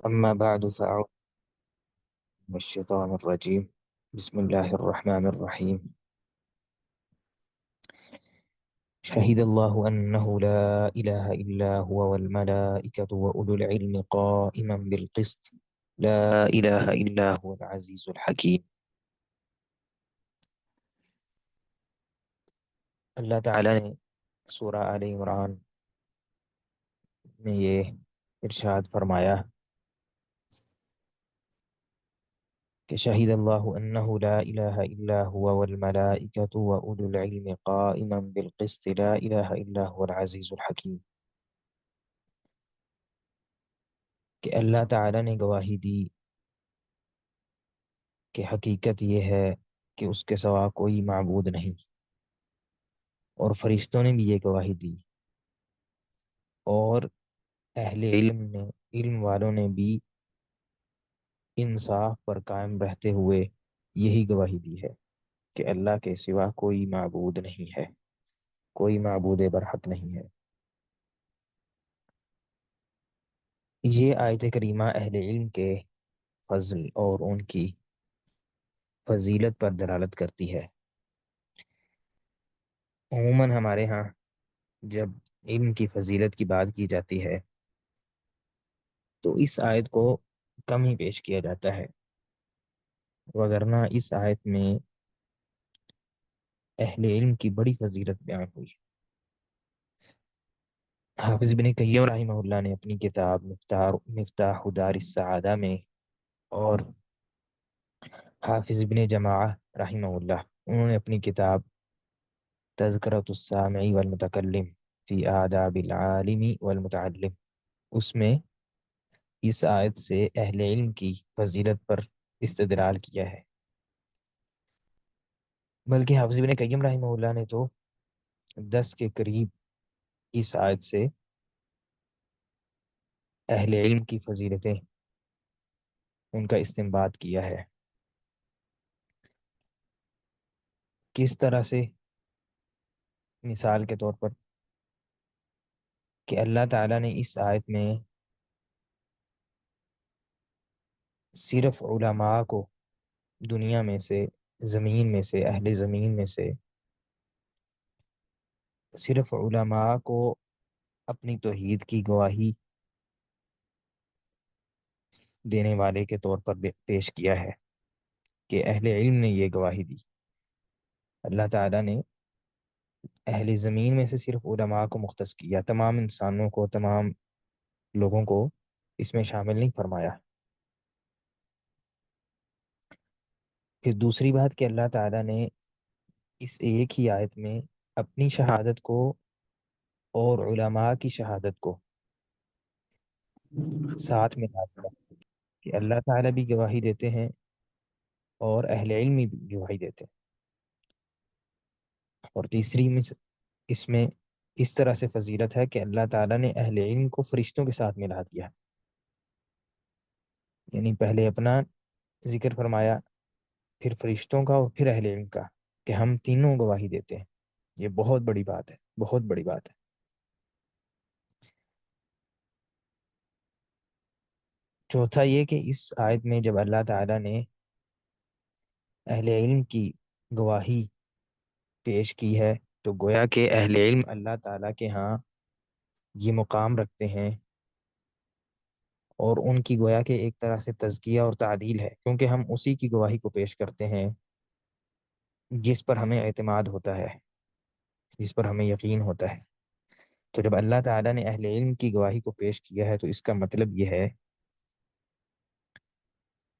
أما بعد فأعوذ من الشيطان الرجيم. بسم الله الرحمن الرحيم. شهد الله أنه لا إله إلا هو والملائكة وأولو العلم قائما بالقسط. لا إله إلا هو العزيز الحكيم. اللہ تعالیٰ نے سورہ آل عمران میں یہ ارشاد فرمایا کہ شہید اللہ انہ لا الہ الا هو والملائکۃ واولو العلم قائما بالقسط لا الہ الا هو العزیز الحکیم، کہ اللہ تعالیٰ نے گواہی دی کہ حقیقت یہ ہے کہ اس کے سوا کوئی معبود نہیں، اور فرشتوں نے بھی یہ گواہی دی، اور اہل علم نے، علم والوں نے بھی انصاف پر قائم رہتے ہوئے یہی گواہی دی ہے کہ اللہ کے سوا کوئی معبود نہیں ہے، کوئی معبود برحق نہیں ہے۔ یہ آیت کریمہ اہل علم کے فضل اور ان کی فضیلت پر دلالت کرتی ہے۔ عموماً ہمارے ہاں جب علم کی فضیلت کی بات کی جاتی ہے تو اس آیت کو کم ہی پیش کیا جاتا ہے، وگرنہ اس آیت میں اہل علم کی بڑی فضیلت بیان ہوئی۔ حافظ ابن قیم رحمہ اللہ نے اپنی کتاب مفتاح دار السعادہ میں، اور حافظ ابن جماعہ رحمہ اللہ، انہوں نے اپنی کتاب تذکرۃ السامع والمتکلم فی آداب العالم والمتعلم، اس میں اس آیت سے اہل علم کی فضیلت پر استدلال کیا ہے۔ بلکہ حافظ ابن قیم رحمہ اللہ نے تو 10 کے قریب اس آیت سے اہل علم کی فضیلتیں، ان کا استنباط کیا ہے۔ کس طرح سے؟ مثال کے طور پر کہ اللہ تعالیٰ نے اس آیت میں صرف علماء کو دنیا میں سے، زمین میں سے، اہل زمین میں سے صرف علماء کو اپنی توحید کی گواہی دینے والے کے طور پر پیش کیا ہے، کہ اہل علم نے یہ گواہی دی۔ اللہ تعالیٰ نے اہل زمین میں سے صرف علماء کو مختص کیا، تمام انسانوں کو، تمام لوگوں کو اس میں شامل نہیں فرمایا۔ پھر دوسری بات کہ اللہ تعالیٰ نے اس ایک ہی آیت میں اپنی شہادت کو اور علماء کی شہادت کو ساتھ ملا دیا، کہ اللہ تعالیٰ بھی گواہی دیتے ہیں اور اہل علم بھی گواہی دیتے ہیں۔ اور تیسری اس میں اس طرح سے فضیلت ہے کہ اللہ تعالیٰ نے اہل علم کو فرشتوں کے ساتھ ملا دیا، یعنی پہلے اپنا ذکر فرمایا، پھر فرشتوں کا، اور پھر اہل علم کا، کہ ہم تینوں گواہی دیتے ہیں۔ یہ بہت بڑی بات ہے، بہت بڑی بات ہے۔ چوتھا یہ کہ اس آیت میں جب اللہ تعالیٰ نے اہل علم کی گواہی پیش کی ہے تو گویا کہ اہل علم اللہ تعالیٰ کے ہاں یہ مقام رکھتے ہیں، اور ان کی گویا کہ ایک طرح سے تزکیہ اور تعدیل ہے، کیونکہ ہم اسی کی گواہی کو پیش کرتے ہیں جس پر ہمیں اعتماد ہوتا ہے، جس پر ہمیں یقین ہوتا ہے۔ تو جب اللہ تعالیٰ نے اہل علم کی گواہی کو پیش کیا ہے تو اس کا مطلب یہ ہے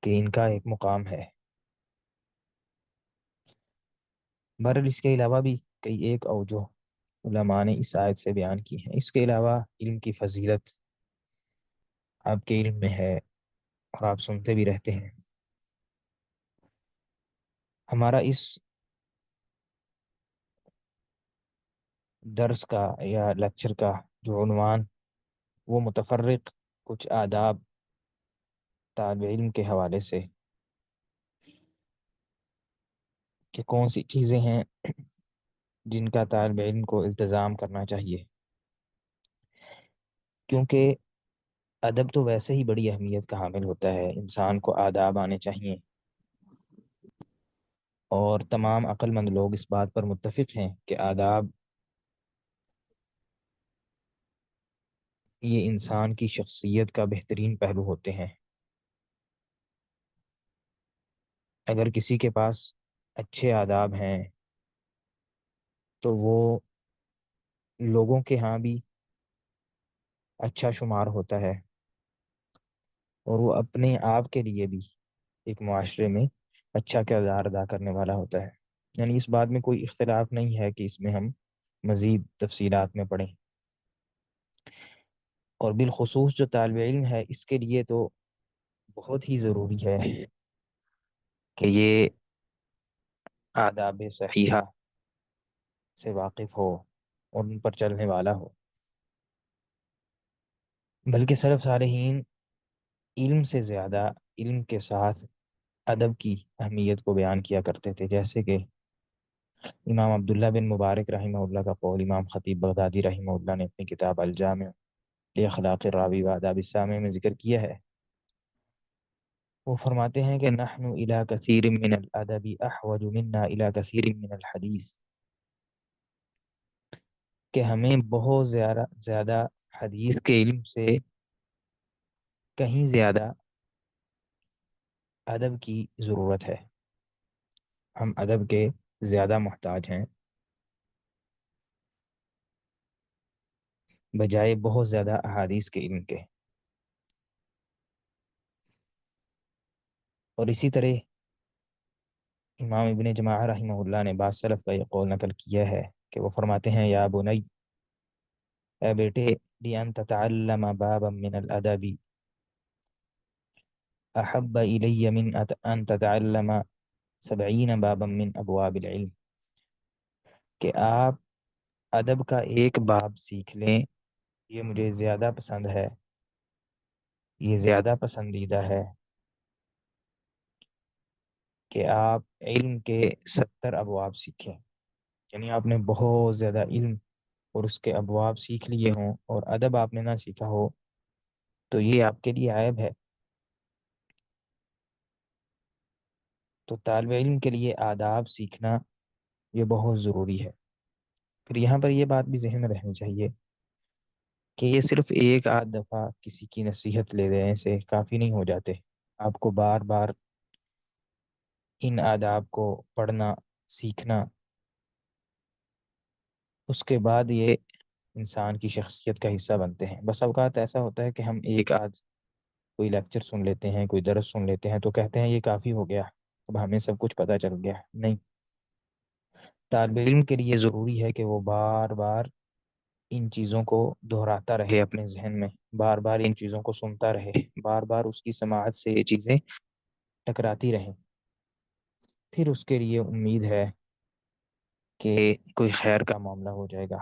کہ ان کا ایک مقام ہے۔ بہرحال اس کے علاوہ بھی کئی ایک اوجہ علماء نے اس آیت سے بیان کی ہیں۔ اس کے علاوہ علم کی فضیلت آپ کے علم میں ہے اور آپ سنتے بھی رہتے ہیں۔ ہمارا اس درس کا یا لیکچر کا جو عنوان، وہ متفرق کچھ آداب طالب علم کے حوالے سے، کہ کون سی چیزیں ہیں جن کا طالب علم کو التزام کرنا چاہیے، کیونکہ ادب تو ویسے ہی بڑی اہمیت کا حامل ہوتا ہے، انسان کو آداب آنے چاہیے، اور تمام عقل مند لوگ اس بات پر متفق ہیں کہ آداب یہ انسان کی شخصیت کا بہترین پہلو ہوتے ہیں۔ اگر کسی کے پاس اچھے آداب ہیں تو وہ لوگوں کے ہاں بھی اچھا شمار ہوتا ہے، اور وہ اپنے آپ کے لیے بھی ایک معاشرے میں اچھا کردار ادا کرنے والا ہوتا ہے۔ یعنی اس بات میں کوئی اختلاف نہیں ہے کہ اس میں ہم مزید تفصیلات میں پڑھیں، اور بالخصوص جو طالب علم ہے اس کے لیے تو بہت ہی ضروری ہے کہ یہ آداب صحیحہ سے واقف ہو اور ان پر چلنے والا ہو۔ بلکہ سلف صالحین علم سے زیادہ علم کے ساتھ ادب کی اہمیت کو بیان کیا کرتے تھے، جیسے کہ امام عبداللہ بن مبارک رحمہ اللہ کا قول امام خطیب بغدادی رحمہ اللہ نے اپنی کتاب الجامع اخلاق الراوی و آداب السامع میں ذکر کیا ہے۔ وہ فرماتے ہیں کہ نحن الى کثیر من الادب احوج منا الى کثیر من الحدیث، کہ ہمیں بہت زیادہ زیادہ حدیث کے علم سے کہیں زیادہ ادب کی ضرورت ہے، ہم ادب کے زیادہ محتاج ہیں بجائے بہت زیادہ احادیث کے علم کے۔ اور اسی طرح امام ابن جماعہ رحمہ اللہ نے بعض سلف کا یہ قول نقل کیا ہے کہ وہ فرماتے ہیں یا بنی، اے بیٹے، لِأَن تتعلم بابا من الادب احب الی من ان تتعلم 70 بابا من ابواب العلم، کہ آپ ادب کا ایک باب سیکھ لیں، یہ مجھے زیادہ پسند ہے، یہ زیادہ پسندیدہ ہے کہ آپ علم کے 70 ابواب سیکھیں۔ یعنی آپ نے بہت زیادہ علم اور اس کے ابواب سیکھ لیے ہوں اور ادب آپ نے نہ سیکھا ہو تو یہ آپ کے لیے عیب ہے۔ تو طالب علم کے لیے آداب سیکھنا یہ بہت ضروری ہے۔ پھر یہاں پر یہ بات بھی ذہن میں رہنی چاہیے کہ یہ صرف ایک آدھ دفعہ کسی کی نصیحت لے لینے سے کافی نہیں ہو جاتے، آپ کو بار بار ان آداب کو پڑھنا، سیکھنا، اس کے بعد یہ انسان کی شخصیت کا حصہ بنتے ہیں۔ بس اوقات ایسا ہوتا ہے کہ ہم ایک آدھ کوئی لیکچر سن لیتے ہیں، کوئی درس سن لیتے ہیں تو کہتے ہیں یہ کافی ہو گیا، اب ہمیں سب کچھ پتہ چل گیا۔ نہیں، طالب علم کے لیے ضروری ہے کہ وہ بار بار ان چیزوں کو دہراتا رہے اپنے ذہن میں، بار بار ان چیزوں کو سنتا رہے، بار بار اس کی سماعت سے یہ چیزیں ٹکراتی رہیں، پھر اس کے لیے امید ہے کہ کوئی خیر کا معاملہ ہو جائے گا۔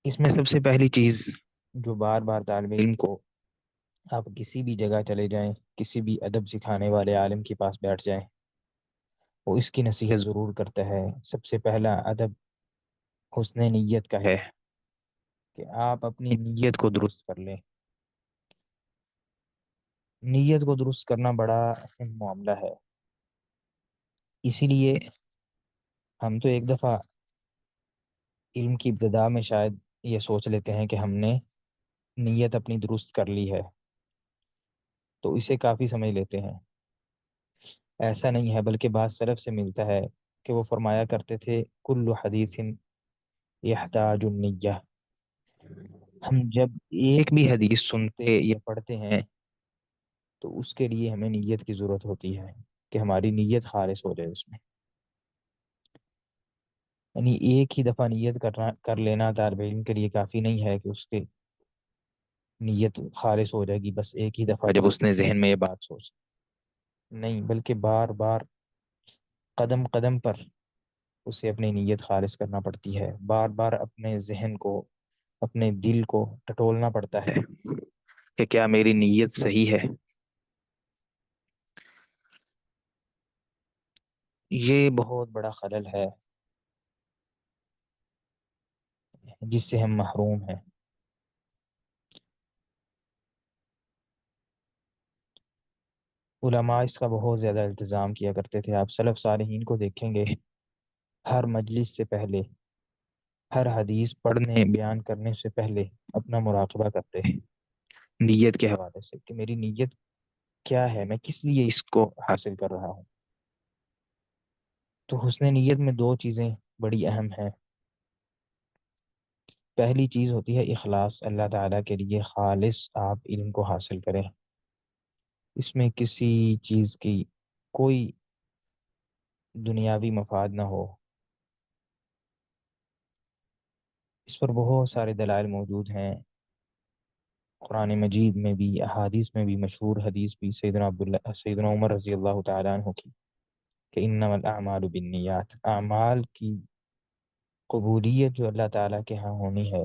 اس میں سب سے پہلی چیز جو بار بار طالب علم کو، آپ کسی بھی جگہ چلے جائیں، کسی بھی ادب سکھانے والے عالم کے پاس بیٹھ جائیں، وہ اس کی نصیحت ضرور کرتا ہے۔ سب سے پہلا ادب حسن نیت کا ہے کہ آپ اپنی نیت کو درست کر لیں۔ نیت کو درست کرنا بڑا اہم معاملہ ہے، اسی لیے ہم تو ایک دفعہ علم کی ابتدا میں شاید یہ سوچ لیتے ہیں کہ ہم نے نیت اپنی درست کر لی ہے تو اسے کافی سمجھ لیتے ہیں۔ ایسا نہیں ہے، بلکہ بعض سلف سے ملتا ہے کہ وہ فرمایا کرتے تھے کل حدیث یحتاج النیہ، ہم جب ایک بھی حدیث سنتے یا پڑھتے ہیں تو اس کے لیے ہمیں نیت کی ضرورت ہوتی ہے کہ ہماری نیت خالص ہو جائے اس میں۔ یعنی ایک ہی دفعہ نیت کر لینا طالب علم کے لیے کافی نہیں ہے کہ اس کی نیت خالص ہو جائے گی بس ایک ہی دفعہ جب اس نے ذہن میں یہ بات سوچ، نہیں، بلکہ بار بار قدم قدم پر اسے اپنی نیت خالص کرنا پڑتی ہے، بار بار اپنے ذہن کو، اپنے دل کو ٹٹولنا پڑتا ہے کہ کیا میری نیت صحیح ہے۔ یہ بہت بڑا خلل ہے جس سے ہم محروم ہیں۔ علماء اس کا بہت زیادہ التزام کیا کرتے تھے، آپ سلف صالحین کو دیکھیں گے، ہر مجلس سے پہلے، ہر حدیث پڑھنے بیان کرنے سے پہلے اپنا مراقبہ کرتے ہیں نیت کے حوالے سے، کہ میری نیت کیا ہے، میں کس لیے اس کو حاصل کر رہا ہوں۔ تو حسن نیت میں دو چیزیں بڑی اہم ہیں۔ پہلی چیز ہوتی ہے اخلاص، اللہ تعالیٰ کے لیے خالص آپ علم کو حاصل کریں، اس میں کسی چیز کی کوئی دنیاوی مفاد نہ ہو۔ اس پر بہت سارے دلائل موجود ہیں، قرآن مجید میں بھی، احادیث میں بھی، مشہور حدیث بھی سیدنا عمر رضی اللہ تعالیٰ عنہ کی، کہ انما الاعمال بالنیات، اعمال کی قبولیت جو اللہ تعالیٰ کے ہاں ہونی ہے،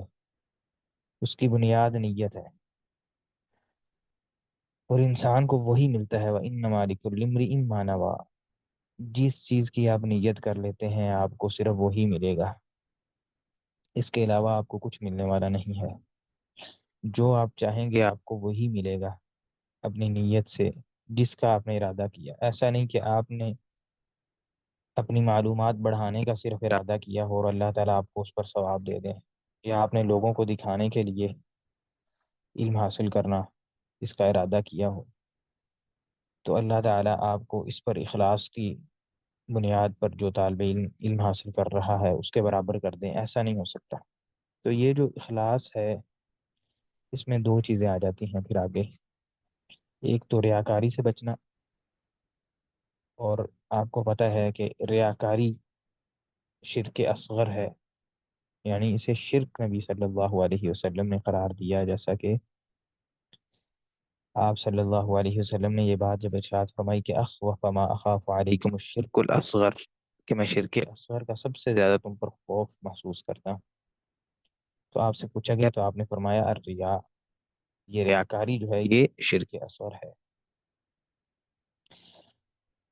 اس کی بنیاد نیت ہے، اور انسان کو وہی ملتا ہے، وَإِنَّمَا لِكُلِّ امْرِئٍ مَّا نَوَىٰ، جس چیز کی آپ نیت کر لیتے ہیں آپ کو صرف وہی ملے گا، اس کے علاوہ آپ کو کچھ ملنے والا نہیں ہے۔ جو آپ چاہیں گے آپ کو وہی ملے گا اپنی نیت سے، جس کا آپ نے ارادہ کیا۔ ایسا نہیں کہ آپ نے اپنی معلومات بڑھانے کا صرف ارادہ کیا ہو اور اللہ تعالیٰ آپ کو اس پر ثواب دے دیں، یا آپ نے لوگوں کو دکھانے کے لیے علم حاصل کرنا اس کا ارادہ کیا ہو، تو اللہ تعالیٰ آپ کو اس پر اخلاص کی بنیاد پر جو طالب علم علم حاصل کر رہا ہے اس کے برابر کر دیں، ایسا نہیں ہو سکتا۔ تو یہ جو اخلاص ہے، اس میں دو چیزیں آ جاتی ہیں پھر آگے، ایک تو ریاکاری سے بچنا، اور آپ کو پتہ ہے کہ ریاکاری شرک اصغر ہے، یعنی اسے شرک نبی صلی اللہ علیہ وسلم نے قرار دیا، جیسا کہ آپ صلی اللہ علیہ وسلم نے یہ بات جب ارشاد فرمائی کہ اخوف ما اخاف علیکم الشرک الاصغر، کہ میں شرک اصغر کا سب سے زیادہ تم پر خوف محسوس کرتا ہوں، تو آپ سے پوچھا گیا تو آپ نے فرمایا الریا، یہ ریاکاری جو ہے یہ شرک اصغر ہے۔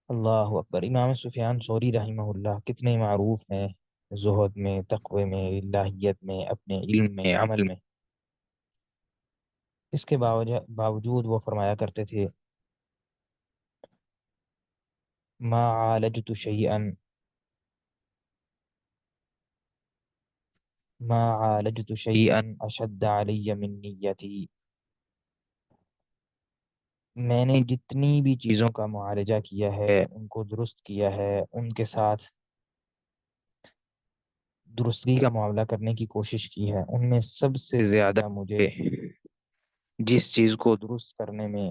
اللہ اکبر۔ امام سفیان ثوری رحمہ اللہ کتنے معروف ہیں زہد میں، تقوی میں، الہیت میں، اپنے علم میں، عمل میں، اس کے باوجود وہ فرمایا کرتے تھے ما عالجت شیئا ما عالجت شیئا اشد علی من نیتی، میں نے جتنی بھی چیزوں کا معالجہ کیا ہے، ان کو درست کیا ہے، ان کے ساتھ درستگی کا معاملہ کرنے کی کوشش کی ہے، ان میں سب سے زیادہ مجھے جس چیز کو درست کرنے میں،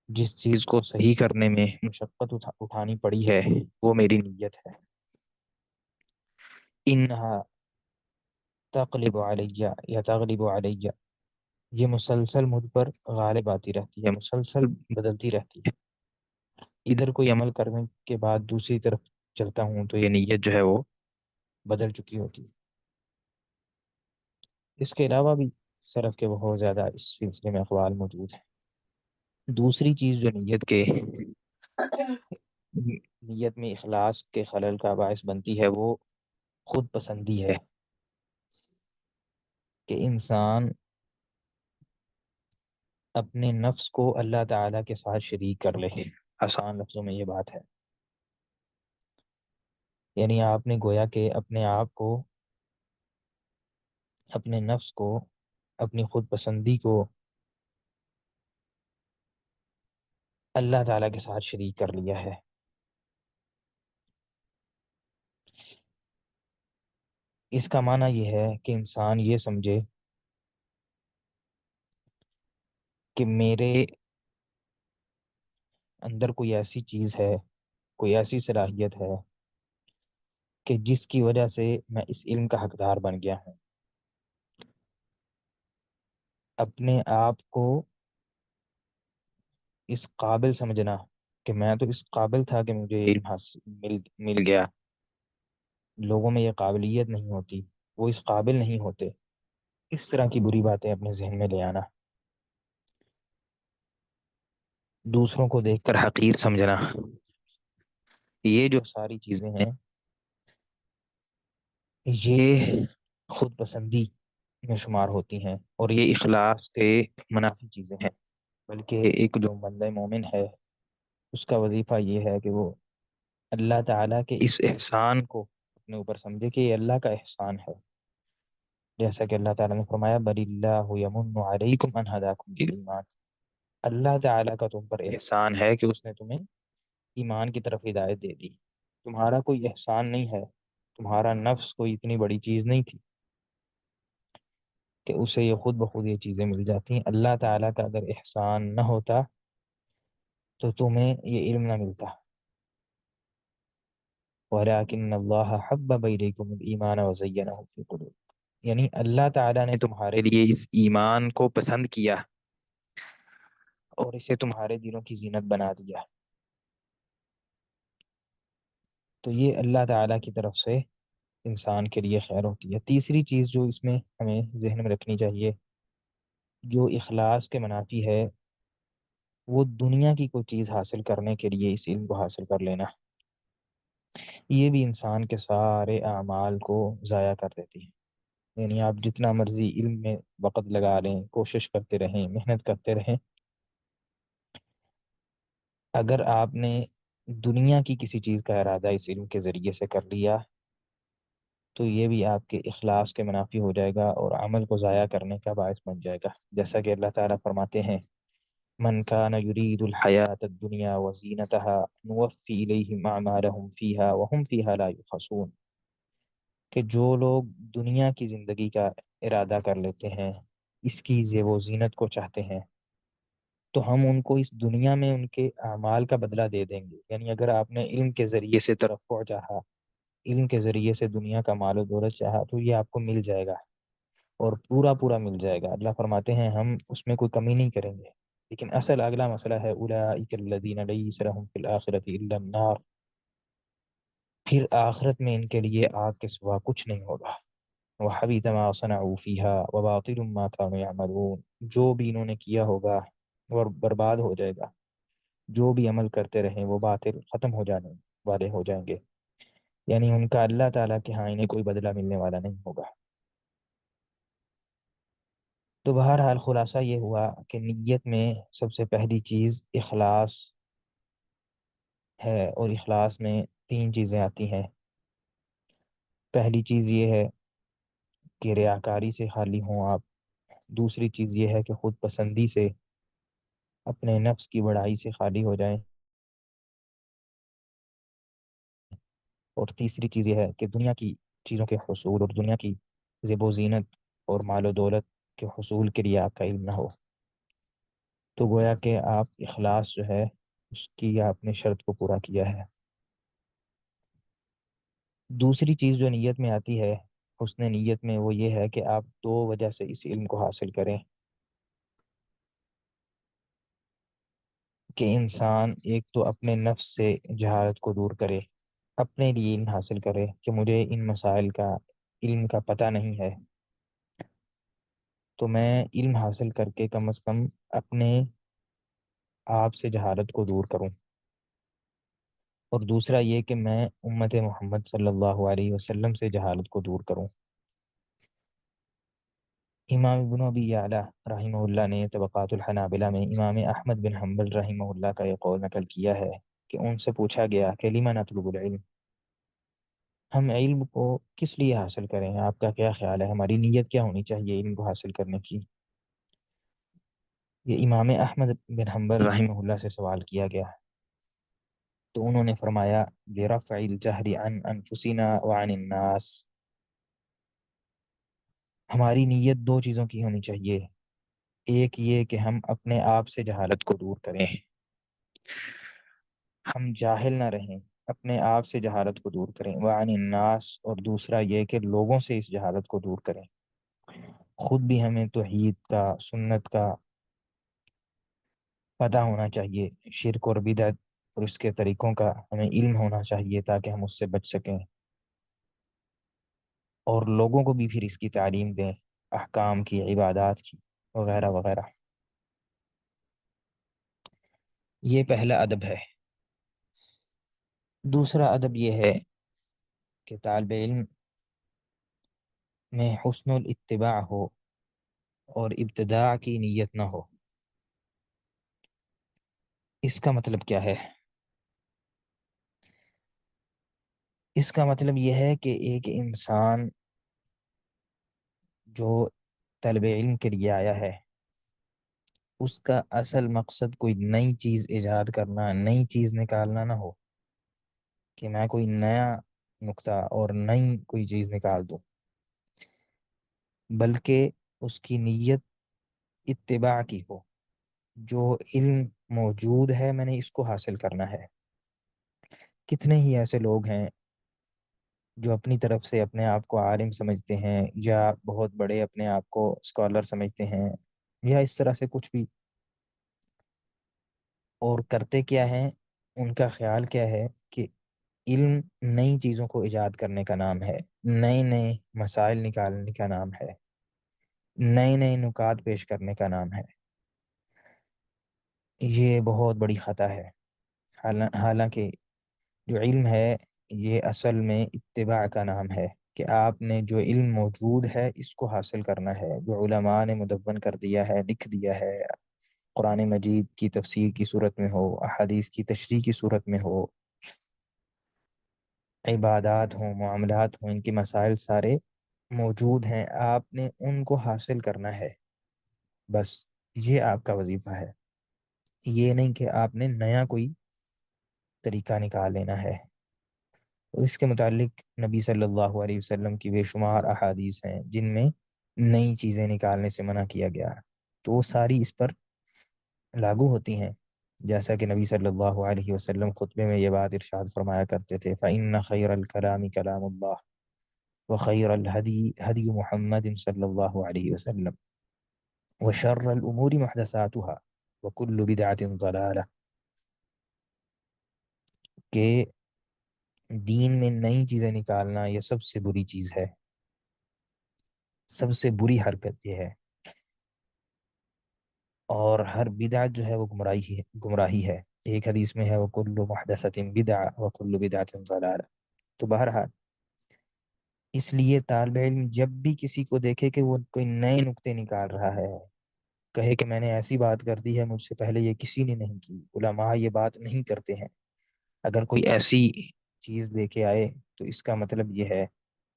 جس چیز کو صحیح کرنے میں مشقت اٹھانی پڑی ہے، وہ میری نیت ہے۔ انہا تقلب علی یا تغلب علی، یہ مسلسل مجھ پر غالب آتی رہتی ہے، مسلسل بدلتی رہتی ہے، ادھر کوئی عمل کرنے کے بعد دوسری طرف چلتا ہوں تو یہ نیت جو ہے وہ بدل چکی ہوتی ہے۔ اس کے علاوہ بھی سلف کے بہت زیادہ اس سلسلے میں اقوال موجود ہیں۔ دوسری چیز جو نیت میں اخلاص کے خلل کا باعث بنتی ہے، وہ خود پسندی ہے، کہ انسان اپنے نفس کو اللہ تعالیٰ کے ساتھ شریک کر لے۔ آسان لفظوں میں یہ بات ہے، یعنی آپ نے گویا کہ اپنے آپ کو، اپنے نفس کو، اپنی خود پسندی کو اللہ تعالیٰ کے ساتھ شریک کر لیا ہے۔ اس کا معنی یہ ہے کہ انسان یہ سمجھے کہ میرے اندر کوئی ایسی چیز ہے، کوئی ایسی صلاحیت ہے کہ جس کی وجہ سے میں اس علم کا حقدار بن گیا ہوں۔ اپنے آپ کو اس قابل سمجھنا کہ میں تو اس قابل تھا کہ مجھے علم حاصل مل گیا، لوگوں میں یہ قابلیت نہیں ہوتی، وہ اس قابل نہیں ہوتے، اس طرح کی بری باتیں اپنے ذہن میں لے آنا، دوسروں کو دیکھ کر حقیر سمجھنا، یہ جو ساری چیزیں ہیں، یہ خود پسندی میں شمار ہوتی ہیں، اور یہ اخلاص کے منافی چیزیں ہیں۔ بلکہ ایک جو بندہ مومن ہے، اس کا وظیفہ یہ ہے کہ وہ اللہ تعالیٰ کے اس احسان کو اپنے اوپر سمجھے کہ یہ اللہ کا احسان ہے۔ جیسا کہ اللہ تعالیٰ نے فرمایا بل اللہ یمن علیکم ان ہداکم للایمان، اللہ تعالیٰ کا تم پر احسان ہے کہ اس نے تمہیں ایمان کی طرف ہدایت دے دی۔ تمہارا کوئی احسان نہیں ہے، تمہارا نفس کوئی اتنی بڑی چیز نہیں تھی کہ اسے یہ خود بخود یہ چیزیں مل جاتی ہیں۔ اللہ تعالیٰ کا اگر احسان نہ ہوتا تو تمہیں یہ علم نہ ملتا۔ وَلَٰكِنَّ اللَّهَ حَبَّبَ إِلَيْكُمُ الْإِيمَانَ وَزَيَّنَهُ فِي قُلُوبِكُمْ، یعنی اللہ تعالیٰ نے تمہارے لیے اس ایمان کو پسند کیا اور اسے تمہارے دلوں کی زینت بنا دیا۔ تو یہ اللہ تعالیٰ کی طرف سے انسان کے لیے خیر ہوتی ہے۔ تیسری چیز جو اس میں ہمیں ذہن میں رکھنی چاہیے، جو اخلاص کے منافی ہے، وہ دنیا کی کوئی چیز حاصل کرنے کے لیے اس علم کو حاصل کر لینا، یہ بھی انسان کے سارے اعمال کو ضائع کر دیتی ہے۔ یعنی آپ جتنا مرضی علم میں وقت لگا لیں، کوشش کرتے رہیں، محنت کرتے رہیں، اگر آپ نے دنیا کی کسی چیز کا ارادہ اس علم کے ذریعے سے کر لیا تو یہ بھی آپ کے اخلاص کے منافی ہو جائے گا اور عمل کو ضائع کرنے کا باعث بن جائے گا۔ جیسا کہ اللہ تعالیٰ فرماتے ہیں من كان يريد الحياة الدنيا وزينتها نوفي إليهم أعمالهم فيها وهم فيها لا يبخسون، کہ جو لوگ دنیا کی زندگی کا ارادہ کر لیتے ہیں، اس کی زیب و زینت کو چاہتے ہیں، تو ہم ان کو اس دنیا میں ان کے اعمال کا بدلہ دے دیں گے۔ یعنی اگر آپ نے علم کے ذریعے سے ترقی چاہا، علم کے ذریعے سے دنیا کا مال و دولت چاہا، تو یہ آپ کو مل جائے گا اور پورا پورا مل جائے گا۔ اللہ فرماتے ہیں ہم اس میں کوئی کمی نہیں کریں گے۔ لیکن اصل اگلا مسئلہ ہے اولئک الذین لیس لہم فی الآخرۃ الا النار، پھر آخرت میں ان کے لیے آگ کے سوا کچھ نہیں ہوگا۔ وحبط ما صنعوا فیہا وباطل ما كانوا یعملون، جو بھی انہوں نے کیا ہوگا وہ برباد ہو جائے گا، جو بھی عمل کرتے رہیں وہ باطل ختم ہو جانے والے ہو جائیں گے، یعنی ان کا اللہ تعالیٰ کے ہاں انہیں کوئی بدلہ ملنے والا نہیں ہوگا۔ تو بہرحال خلاصہ یہ ہوا کہ نیت میں سب سے پہلی چیز اخلاص ہے، اور اخلاص میں تین چیزیں آتی ہیں۔ پہلی چیز یہ ہے کہ ریاکاری سے خالی ہوں آپ، دوسری چیز یہ ہے کہ خود پسندی سے، اپنے نفس کی بڑائی سے خالی ہو جائیں، اور تیسری چیز یہ ہے کہ دنیا کی چیزوں کے حصول اور دنیا کی زیب و زینت اور مال و دولت کے حصول کے لیے آپ کا علم نہ ہو۔ تو گویا کہ آپ اخلاص جو ہے اس کی آپ نے شرط کو پورا کیا ہے۔ دوسری چیز جو نیت میں آتی ہے، حسن نیت میں، وہ یہ ہے کہ آپ دو وجہ سے اس علم کو حاصل کریں کہ انسان ایک تو اپنے نفس سے جہالت کو دور کرے، اپنے لیے علم حاصل کرے کہ مجھے ان مسائل کا علم کا پتہ نہیں ہے، تو میں علم حاصل کر کے کم از کم اپنے آپ سے جہالت کو دور کروں۔ اور دوسرا یہ کہ میں امت محمد صلی اللہ علیہ وسلم سے جہالت کو دور کروں۔ امام ابن ابی یعلا رحمہ اللہ نے طبقات الحنابلہ میں امام احمد بن حنبل رحمہ اللہ کا یہ قول نقل کیا ہے کہ ان سے پوچھا گیا کہ لما نطلب العلم، ہم علم کو کس لیے حاصل کریں؟ آپ کا کیا خیال ہے، ہماری نیت کیا ہونی چاہیے علم کو حاصل کرنے کی؟ یہ امام احمد بن حنبل رحمہ اللہ سے سوال کیا گیا، تو انہوں نے فرمایا لرفع الجہل عن انفسنا وعن الناس، ہماری نیت دو چیزوں کی ہونی چاہیے، ایک یہ کہ ہم اپنے آپ سے جہالت کو دور کریں، ہم جاہل نہ رہیں، اپنے آپ سے جہالت کو دور کریں، وعن الناس، اور دوسرا یہ کہ لوگوں سے اس جہالت کو دور کریں۔ خود بھی ہمیں توحید کا، سنت کا پتہ ہونا چاہیے، شرک اور بدعت اور اس کے طریقوں کا ہمیں علم ہونا چاہیے تاکہ ہم اس سے بچ سکیں، اور لوگوں کو بھی پھر اس کی تعلیم دیں، احکام کی، عبادات کی، وغیرہ وغیرہ۔ یہ پہلا ادب ہے۔ دوسرا ادب یہ ہے کہ طالب علم میں حسن الاتباع ہو اور ابتداء کی نیت نہ ہو۔ اس کا مطلب کیا ہے؟ اس کا مطلب یہ ہے کہ ایک انسان جو طلب علم کے لیے آیا ہے، اس کا اصل مقصد کوئی نئی چیز ایجاد کرنا، نئی چیز نکالنا نہ ہو کہ میں کوئی نیا نقطہ اور نئی کوئی چیز نکال دوں، بلکہ اس کی نیت اتباع کی ہو۔ جو علم موجود ہے میں نے اس کو حاصل کرنا ہے۔ کتنے ہی ایسے لوگ ہیں جو اپنی طرف سے اپنے آپ کو عالم سمجھتے ہیں، یا بہت بڑے اپنے آپ کو اسکالر سمجھتے ہیں، یا اس طرح سے کچھ بھی، اور کرتے کیا ہیں؟ ان کا خیال کیا ہے کہ علم نئی چیزوں کو ایجاد کرنے کا نام ہے، نئے نئے مسائل نکالنے کا نام ہے، نئے نئے نکات پیش کرنے کا نام ہے۔ یہ بہت بڑی خطا ہے۔ حالانکہ جو علم ہے یہ اصل میں اتباع کا نام ہے، کہ آپ نے جو علم موجود ہے اس کو حاصل کرنا ہے، جو علماء نے مدون کر دیا ہے، لکھ دیا ہے، قرآن مجید کی تفسیر کی صورت میں ہو، احادیث کی تشریح کی صورت میں ہو، عبادات ہوں، معاملات ہوں، ان کے مسائل سارے موجود ہیں، آپ نے ان کو حاصل کرنا ہے، بس یہ آپ کا وظیفہ ہے۔ یہ نہیں کہ آپ نے نیا کوئی طریقہ نکال لینا ہے۔ تو اس کے متعلق نبی صلی اللہ علیہ وسلم کی بے شمار احادیث ہیں جن میں نئی چیزیں نکالنے سے منع کیا گیا، تو وہ ساری اس پر لاگو ہوتی ہیں۔ جیسا کہ نبی صلی اللہ علیہ وسلم خطبے میں یہ بات ارشاد فرمایا کرتے تھے، فَإِنَّ خَيْرَ الْكَلَامِ كَلَامُ اللَّهِ وَخَيْرَ الْهَدِي هَدِيُّ مُحَمَّدٍ صلی اللہ علیہ وسلم وَشَرَّ الْأُمُورِ مُحْدَثَاتُهَا وَكُلُّ بِدْعَةٍ ضَلَالَةٍ، کہ دین میں نئی چیزیں نکالنا یہ سب سے بری چیز ہے، سب سے بری حرکت یہ ہے، اور ہر بدعت جو ہے وہ گمراہی ہے۔ ایک حدیث میں ہے وَكُلُّ مُحْدَثَةٍ بِدْعَةٍ وَكُلُّ بِدْعَةٍ ضَلَالَةٍ۔ تو بہرحال اس لیے طالب علم جب بھی کسی کو دیکھے کہ وہ کوئی نئے نقطے نکال رہا ہے، کہے کہ میں نے ایسی بات کر دی ہے مجھ سے پہلے یہ کسی نے نہیں کی، علماء یہ بات نہیں کرتے ہیں، اگر کوئی ایسی چیز دے کے آئے تو اس کا مطلب یہ ہے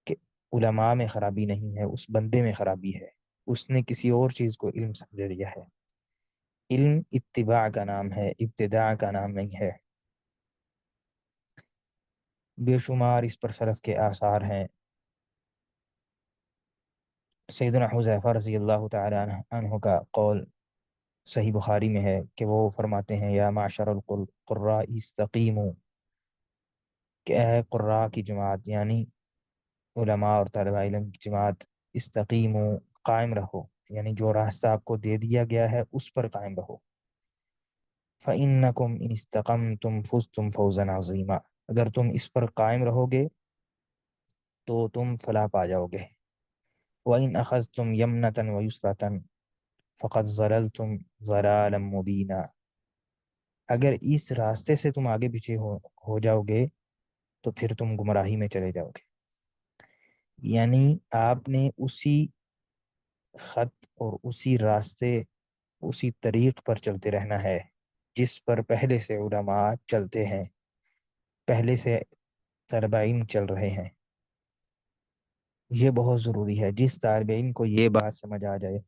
کہ علماء میں خرابی نہیں ہے، اس بندے میں خرابی ہے، اس نے کسی اور چیز کو علم سمجھ لیا ہے۔ علم اتباع کا نام ہے، ابتداع کا نام نہیں ہے۔ بے شمار اس پر سلف کے آثار ہیں۔ سیدنا حذیفہ رضی اللہ تعالی عنہ کا قول صحیح بخاری میں ہے کہ وہ فرماتے ہیں یا معشر القراء استقیموا، کہ اے قراء کی جماعت، یعنی علماء اور طالب علم کی جماعت، استقیموا، قائم رہو، یعنی جو راستہ آپ کو دے دیا گیا ہے اس پر قائم رہو۔ فَإِنَّكُمْ إِنِ اسْتَقَمْتُمْ فُزْتُمْ فَوْزًا عَظِيمًا، اگر تم اس پر قائم رہو گے تو تم فلاح پا جاؤ گے۔ وَإِنْ أَخَذْتُمْ يَمْنَةً وَيُسْرَةً فَقَدْ ضَلَلْتُمْ ضَلَالًا مُبِينًا، اگر اس راستے سے تم آگے پیچھے ہو جاؤ گے تو پھر تم گمراہی میں چلے جاؤ گے۔ یعنی آپ نے اسی خط اور اسی راستے، اسی طریق پر چلتے رہنا ہے جس پر پہلے سے علماء چلتے ہیں، پہلے سے طلبہ علم چل رہے ہیں۔ یہ بہت ضروری ہے، جس طالب علم کو یہ بات سمجھ آ جائے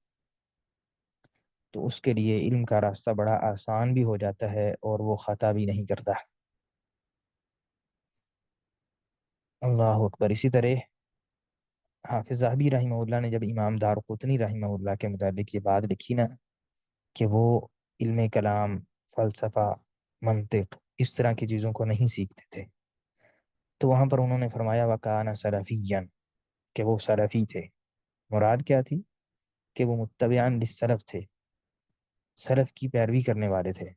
تو اس کے لیے علم کا راستہ بڑا آسان بھی ہو جاتا ہے اور وہ خطا بھی نہیں کرتا۔ اللہ اکبر۔ اسی طرح حافظ ذہبی رحمہ اللہ نے جب امام دارقطنی رحمہ اللہ کے متعلق یہ بات لکھی نا کہ وہ علم کلام، فلسفہ، منطق، اس طرح کی چیزوں کو نہیں سیکھتے تھے، تو وہاں پر انہوں نے فرمایا وَكَانَ سَلَفِيًّا، کہ وہ سلفی تھے۔ مراد کیا تھی؟ کہ وہ متبعاً للسلف تھے، سلف کی پیروی کرنے والے تھے،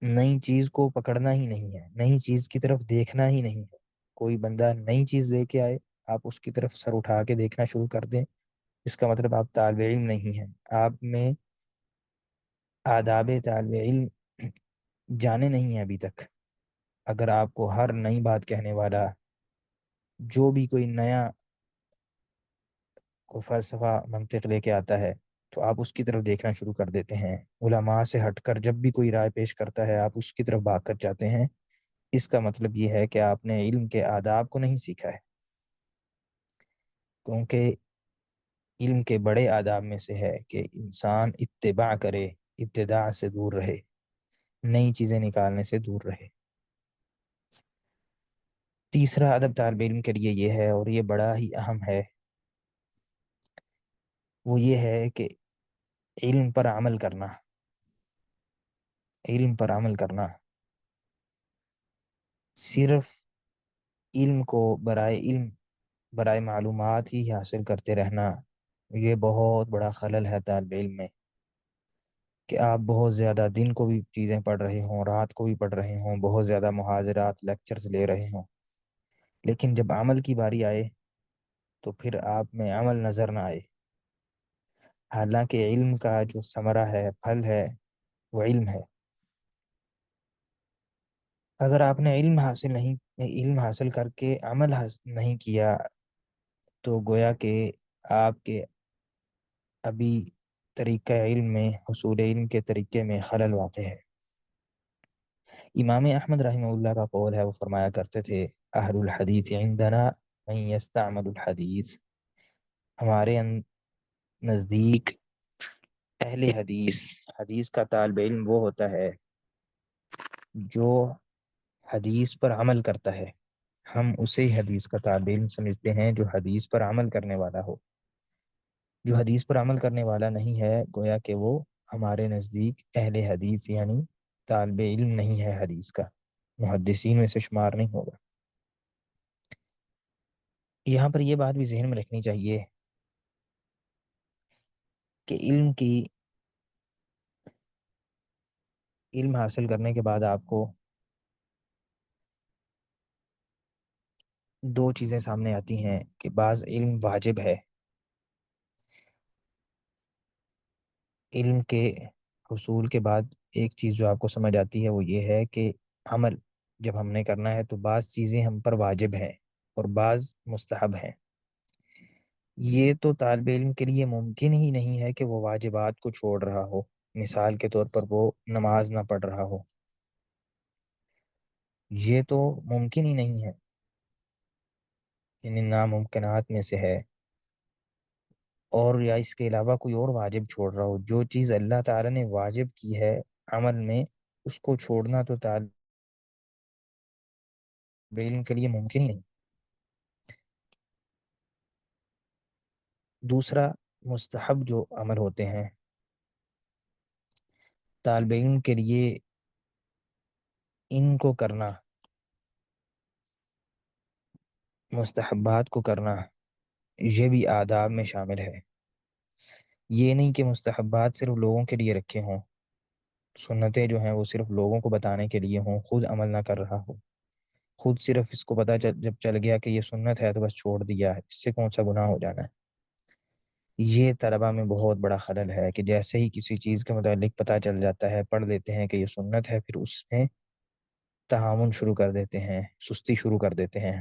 نئی چیز کو پکڑنا ہی نہیں ہے، نئی چیز کی طرف دیکھنا ہی نہیں ہے۔ کوئی بندہ نئی چیز لے کے آئے، آپ اس کی طرف سر اٹھا کے دیکھنا شروع کر دیں، اس کا مطلب آپ طالب علم نہیں ہیں، آپ میں آداب طالب علم جانے نہیں ہیں ابھی تک۔ اگر آپ کو ہر نئی بات کہنے والا، جو بھی کوئی نیا کوئی فلسفہ منطق لے کے آتا ہے تو آپ اس کی طرف دیکھنا شروع کر دیتے ہیں. علماء سے ہٹ کر جب بھی کوئی رائے پیش کرتا ہے آپ اس کی طرف بھاگ کر جاتے ہیں. اس کا مطلب یہ ہے کہ آپ نے علم کے آداب کو نہیں سیکھا ہے، کیونکہ علم کے بڑے آداب میں سے ہے کہ انسان اتباع کرے، ابتداع سے دور رہے، نئی چیزیں نکالنے سے دور رہے. تیسرا ادب طالب علم کے لیے یہ ہے، اور یہ بڑا ہی اہم ہے، وہ یہ ہے کہ علم پر عمل کرنا. علم پر عمل کرنا، صرف علم کو برائے علم، برائے معلومات ہی حاصل کرتے رہنا، یہ بہت بڑا خلل ہے طالب علم میں. کہ آپ بہت زیادہ دن کو بھی چیزیں پڑھ رہے ہوں، رات کو بھی پڑھ رہے ہوں، بہت زیادہ محاضرات لیکچرز لے رہے ہوں، لیکن جب عمل کی باری آئے تو پھر آپ میں عمل نظر نہ آئے. حالانکہ علم کا جو ثمرہ ہے، پھل ہے، وہ علم ہے. اگر آپ نے علم حاصل کر کے عمل نہیں کیا تو گویا کہ آپ کے ابھی طریقہ علم میں، حصول علم کے طریقے میں خلل واقع ہے. امام احمد رحمہ اللہ کا قول ہے، وہ فرمایا کرتے تھے اہل الحدیث عندنا من یستعمل الحدیث. ہمارے نزدیک اہل حدیث، حدیث کا طالب علم وہ ہوتا ہے جو حدیث پر عمل کرتا ہے. ہم اسے حدیث کا طالب علم سمجھتے ہیں جو حدیث پر عمل کرنے والا ہو. جو حدیث پر عمل کرنے والا نہیں ہے گویا کہ وہ ہمارے نزدیک اہل حدیث یعنی طالب علم نہیں ہے، حدیث کا محدثین میں سے شمار نہیں ہوگا. یہاں پر یہ بات بھی ذہن میں رکھنی چاہیے کہ علم حاصل کرنے کے بعد آپ کو دو چیزیں سامنے آتی ہیں کہ بعض علم واجب ہے. علم کے حصول کے بعد ایک چیز جو آپ کو سمجھ آتی ہے وہ یہ ہے کہ عمل جب ہم نے کرنا ہے تو بعض چیزیں ہم پر واجب ہیں اور بعض مستحب ہیں. یہ تو طالب علم کے لیے ممکن ہی نہیں ہے کہ وہ واجبات کو چھوڑ رہا ہو. مثال کے طور پر وہ نماز نہ پڑھ رہا ہو، یہ تو ممکن ہی نہیں ہے، یعنی ناممکنات میں سے ہے. اور یا اس کے علاوہ کوئی اور واجب چھوڑ رہا ہو. جو چیز اللہ تعالی نے واجب کی ہے عمل میں، اس کو چھوڑنا تو طالب علم کے لیے ممکن ہی نہیں. دوسرا، مستحب جو عمل ہوتے ہیں طالب علم کے لیے ان کو کرنا، مستحبات کو کرنا، یہ بھی آداب میں شامل ہے. یہ نہیں کہ مستحبات صرف لوگوں کے لیے رکھے ہوں، سنتیں جو ہیں وہ صرف لوگوں کو بتانے کے لیے ہوں، خود عمل نہ کر رہا ہو. خود صرف اس کو پتا جب چل گیا کہ یہ سنت ہے تو بس چھوڑ دیا ہے، اس سے کون سا گناہ ہو جانا ہے. یہ طلبہ میں بہت بڑا خلل ہے کہ جیسے ہی کسی چیز کے متعلق پتہ چل جاتا ہے، پڑھ لیتے ہیں کہ یہ سنت ہے، پھر اس میں تہاون شروع کر دیتے ہیں، سستی شروع کر دیتے ہیں.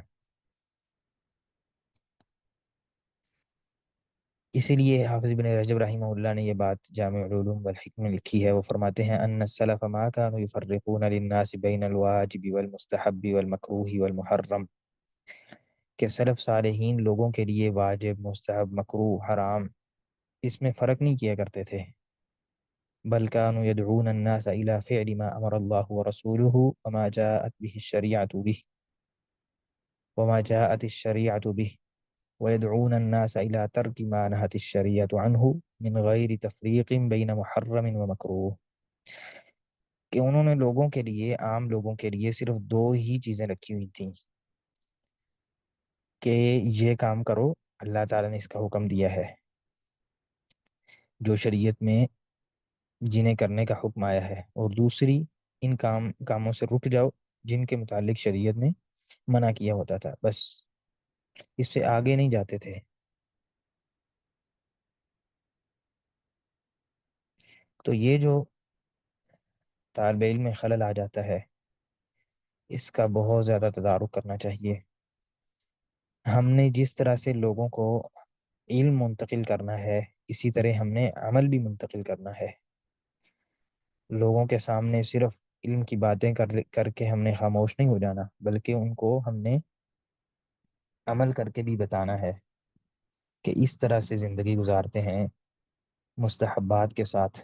اسی لیے حافظ بن رجب رحمہ اللہ نے یہ بات جامع العلوم والحکم میں لکھی ہے. وہ فرماتے ہیں ان السلف ما كانوا يفرقون للناس بين الواجب والمستحب والمکروہ والمحرم، کہ سلف صالحین لوگوں کے لیے واجب، مستحب، مکروہ، حرام اس میں فرق نہیں کیا کرتے تھے. بل كانوا يدعون الناس الى فعل ما امر الله ورسوله وما جاءت به الشريعة به وما جاءت الشريعة به، ويدعون الناس إلى ترك ما نهت الشريعة عنه من غير تفريق بين محرم ومکروہ. کہ انہوں نے لوگوں کے لیے، عام لوگوں کے لیے صرف دو ہی چیزیں رکھی ہوئی تھیں کہ یہ کام کرو، اللہ تعالیٰ نے اس کا حکم دیا ہے، جو شریعت میں جنہیں کرنے کا حکم آیا ہے، اور دوسری ان کاموں سے رک جاؤ جن کے متعلق شریعت نے منع کیا ہوتا تھا. بس اس سے آگے نہیں جاتے تھے. تو یہ جو طالب علم میں خلل آ جاتا ہے اس کا بہت زیادہ تدارک کرنا چاہیے. ہم نے جس طرح سے لوگوں کو علم منتقل کرنا ہے، اسی طرح ہم نے عمل بھی منتقل کرنا ہے۔ لوگوں کے سامنے صرف علم کی باتیں کر کے ہم نے خاموش نہیں ہو جانا، بلکہ ان کو ہم نے عمل کر کے بھی بتانا ہے کہ اس طرح سے زندگی گزارتے ہیں مستحبات کے ساتھ۔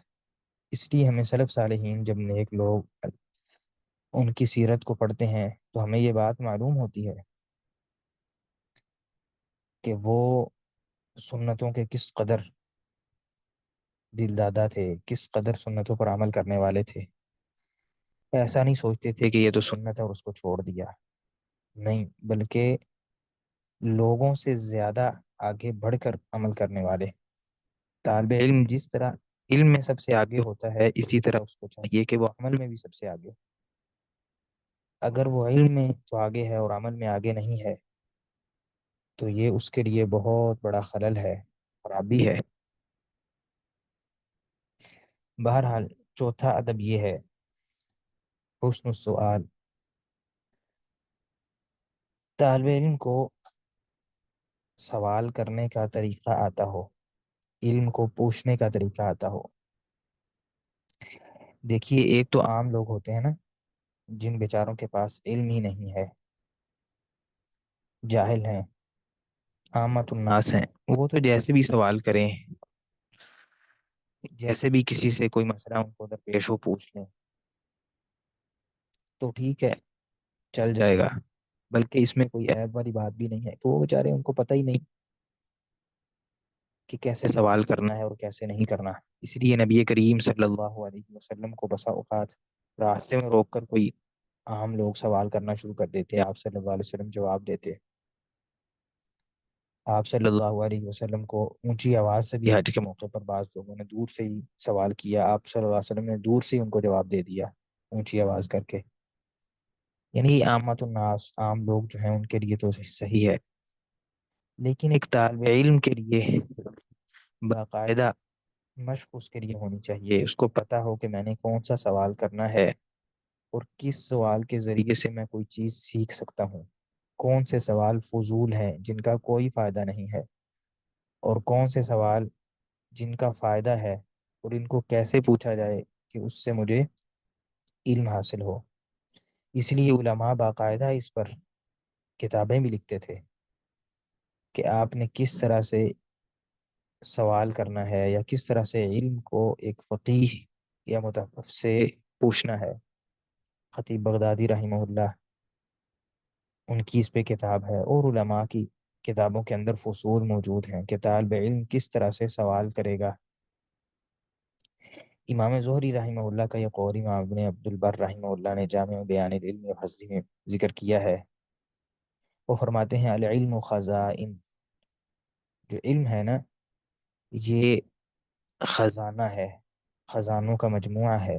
اس لیے ہمیں سلف صالحین جب نیک لوگ ان کی سیرت کو پڑھتے ہیں تو ہمیں یہ بات معلوم ہوتی ہے کہ وہ سنتوں کے کس قدر دل دادا تھے، کس قدر سنتوں پر عمل کرنے والے تھے۔ ایسا نہیں سوچتے تھے کہ یہ تو سنت ہے اور اس کو چھوڑ دیا، نہیں، بلکہ لوگوں سے زیادہ آگے بڑھ کر عمل کرنے والے۔ طالب علم جس طرح علم میں سب سے آگے ہوتا ہے، اسی طرح اس کو چاہیے کہ وہ عمل میں بھی سب سے آگے ہو۔ اگر وہ علم میں تو آگے ہے اور عمل میں آگے نہیں ہے تو یہ اس کے لیے بہت بڑا خلل ہے، خرابی ہے۔ بہرحال چوتھا ادب یہ ہے حسن السؤال۔ طالب علم کو سوال کرنے کا طریقہ آتا ہو، علم کو پوچھنے کا طریقہ آتا ہو۔ دیکھیے، ایک تو عام لوگ ہوتے ہیں نا، جن بیچاروں کے پاس علم ہی نہیں ہے، جاہل ہیں، عامت الناس ہیں، وہ تو جیسے بھی سوال کریں، جیسے بھی کسی سے کوئی مسئلہ ان کو درپیش ہو پوچھ لیں تو ٹھیک ہے، چل جائے گا۔ بلکہ اس میں کوئی عیب والی بات بھی نہیں ہے کہ وہ بیچارے ان کو پتہ ہی نہیں کہ کیسے سوال کرنا ہے اور کیسے نہیں کرنا۔ اس لیے نبی کریم صلی اللہ علیہ وسلم کو بسا اوقات راستے میں روک کر کوئی عام لوگ سوال کرنا شروع کر دیتے، آپ صلی اللہ علیہ وسلم جواب دیتے۔ آپ صلی اللہ علیہ وسلم کو اونچی آواز سے بھی حج کے موقع پر بعض لوگوں نے دور سے ہی سوال کیا، آپ صلی اللہ علیہ وسلم نے دور سے ہی ان کو جواب دے دیا اونچی آواز کر کے۔ یعنی عامت الناس، عام لوگ جو ہیں ان کے لیے تو صحیح ہے، لیکن ایک طالب علم کے لیے باقاعدہ مشق اس کے لیے ہونی چاہیے، اس کو پتا ہو کہ میں نے کون سا سوال کرنا ہے اور کس سوال کے ذریعے سے میں کوئی چیز سیکھ سکتا ہوں، کون سے سوال فضول ہیں جن کا کوئی فائدہ نہیں ہے، اور کون سے سوال جن کا فائدہ ہے اور ان کو کیسے پوچھا جائے کہ اس سے مجھے علم حاصل ہو۔ اس لیے علماء باقاعدہ اس پر کتابیں بھی لکھتے تھے کہ آپ نے کس طرح سے سوال کرنا ہے یا کس طرح سے علم کو ایک فقیہ یا متفقہ سے پوچھنا ہے۔ خطیب بغدادی رحمہ اللہ، ان کی اس پہ کتاب ہے، اور علماء کی کتابوں کے اندر فصول موجود ہیں کہ طالب علم کس طرح سے سوال کرے گا۔ امام زہری رحمہ اللہ کا یہ قول امام ابن عبد البر رحمہ اللہ نے جامع بیان العلم و حسن میں ذکر کیا ہے۔ وہ فرماتے ہیں العلم خزائن، جو علم ہے نا یہ خزانہ ہے، خزانوں کا مجموعہ ہے،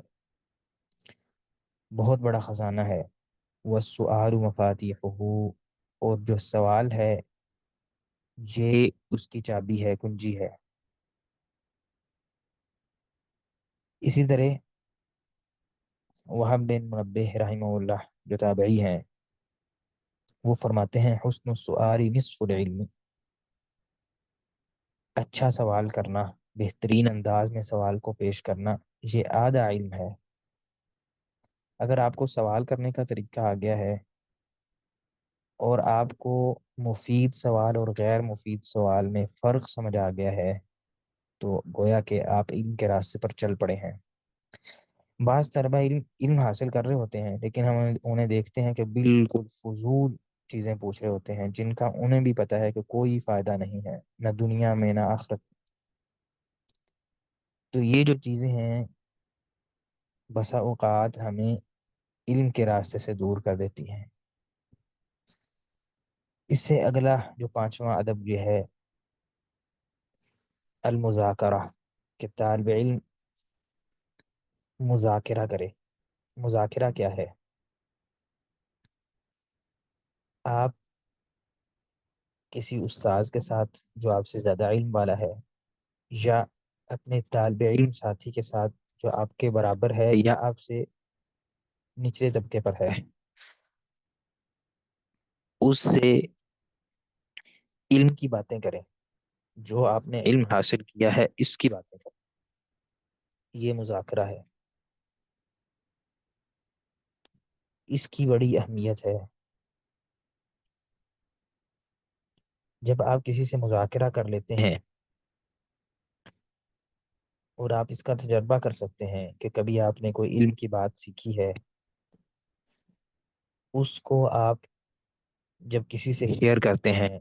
بہت بڑا خزانہ ہے۔ والسؤال مفاتیحہ، اور جو سوال ہے یہ اس کی چابی ہے، کنجی ہے۔ اسی طرح وہب بن منبہ رحمہ اللہ جو تابعی ہیں، وہ فرماتے ہیں حسن السؤال نصف العلم، اچھا سوال کرنا، بہترین انداز میں سوال کو پیش کرنا، یہ آدھا علم ہے۔ اگر آپ کو سوال کرنے کا طریقہ آ گیا ہے اور آپ کو مفید سوال اور غیر مفید سوال میں فرق سمجھ آ گیا ہے تو گویا کہ آپ علم کے راستے پر چل پڑے ہیں۔ بعض طلبہ علم حاصل کر رہے ہوتے ہیں لیکن ہم انہیں دیکھتے ہیں کہ بالکل فضول چیزیں پوچھ رہے ہوتے ہیں جن کا انہیں بھی پتہ ہے کہ کوئی فائدہ نہیں ہے، نہ دنیا میں نہ آخرت۔ تو یہ جو چیزیں ہیں بسا اوقات ہمیں علم کے راستے سے دور کر دیتی ہیں۔ اس سے اگلا جو پانچواں ادب یہ ہے المذاکرہ، کہ طالب علم مذاکرہ کرے۔ مذاکرہ کیا ہے؟ آپ کسی استاذ کے ساتھ جو آپ سے زیادہ علم والا ہے، یا اپنے طالب علم ساتھی کے ساتھ جو آپ کے برابر ہے یا آپ سے نچلے طبقے پر ہے، اس سے علم کی باتیں کریں، جو آپ نے علم حاصل کیا ہے اس کی باتیں کریں، یہ مذاکرہ ہے، اس کی بڑی اہمیت ہے۔ جب آپ کسی سے مذاکرہ کر لیتے ہیں اور آپ اس کا تجربہ کر سکتے ہیں کہ کبھی آپ نے کوئی علم کی بات سیکھی ہے، اس کو آپ جب کسی سے شیئر کرتے ہیں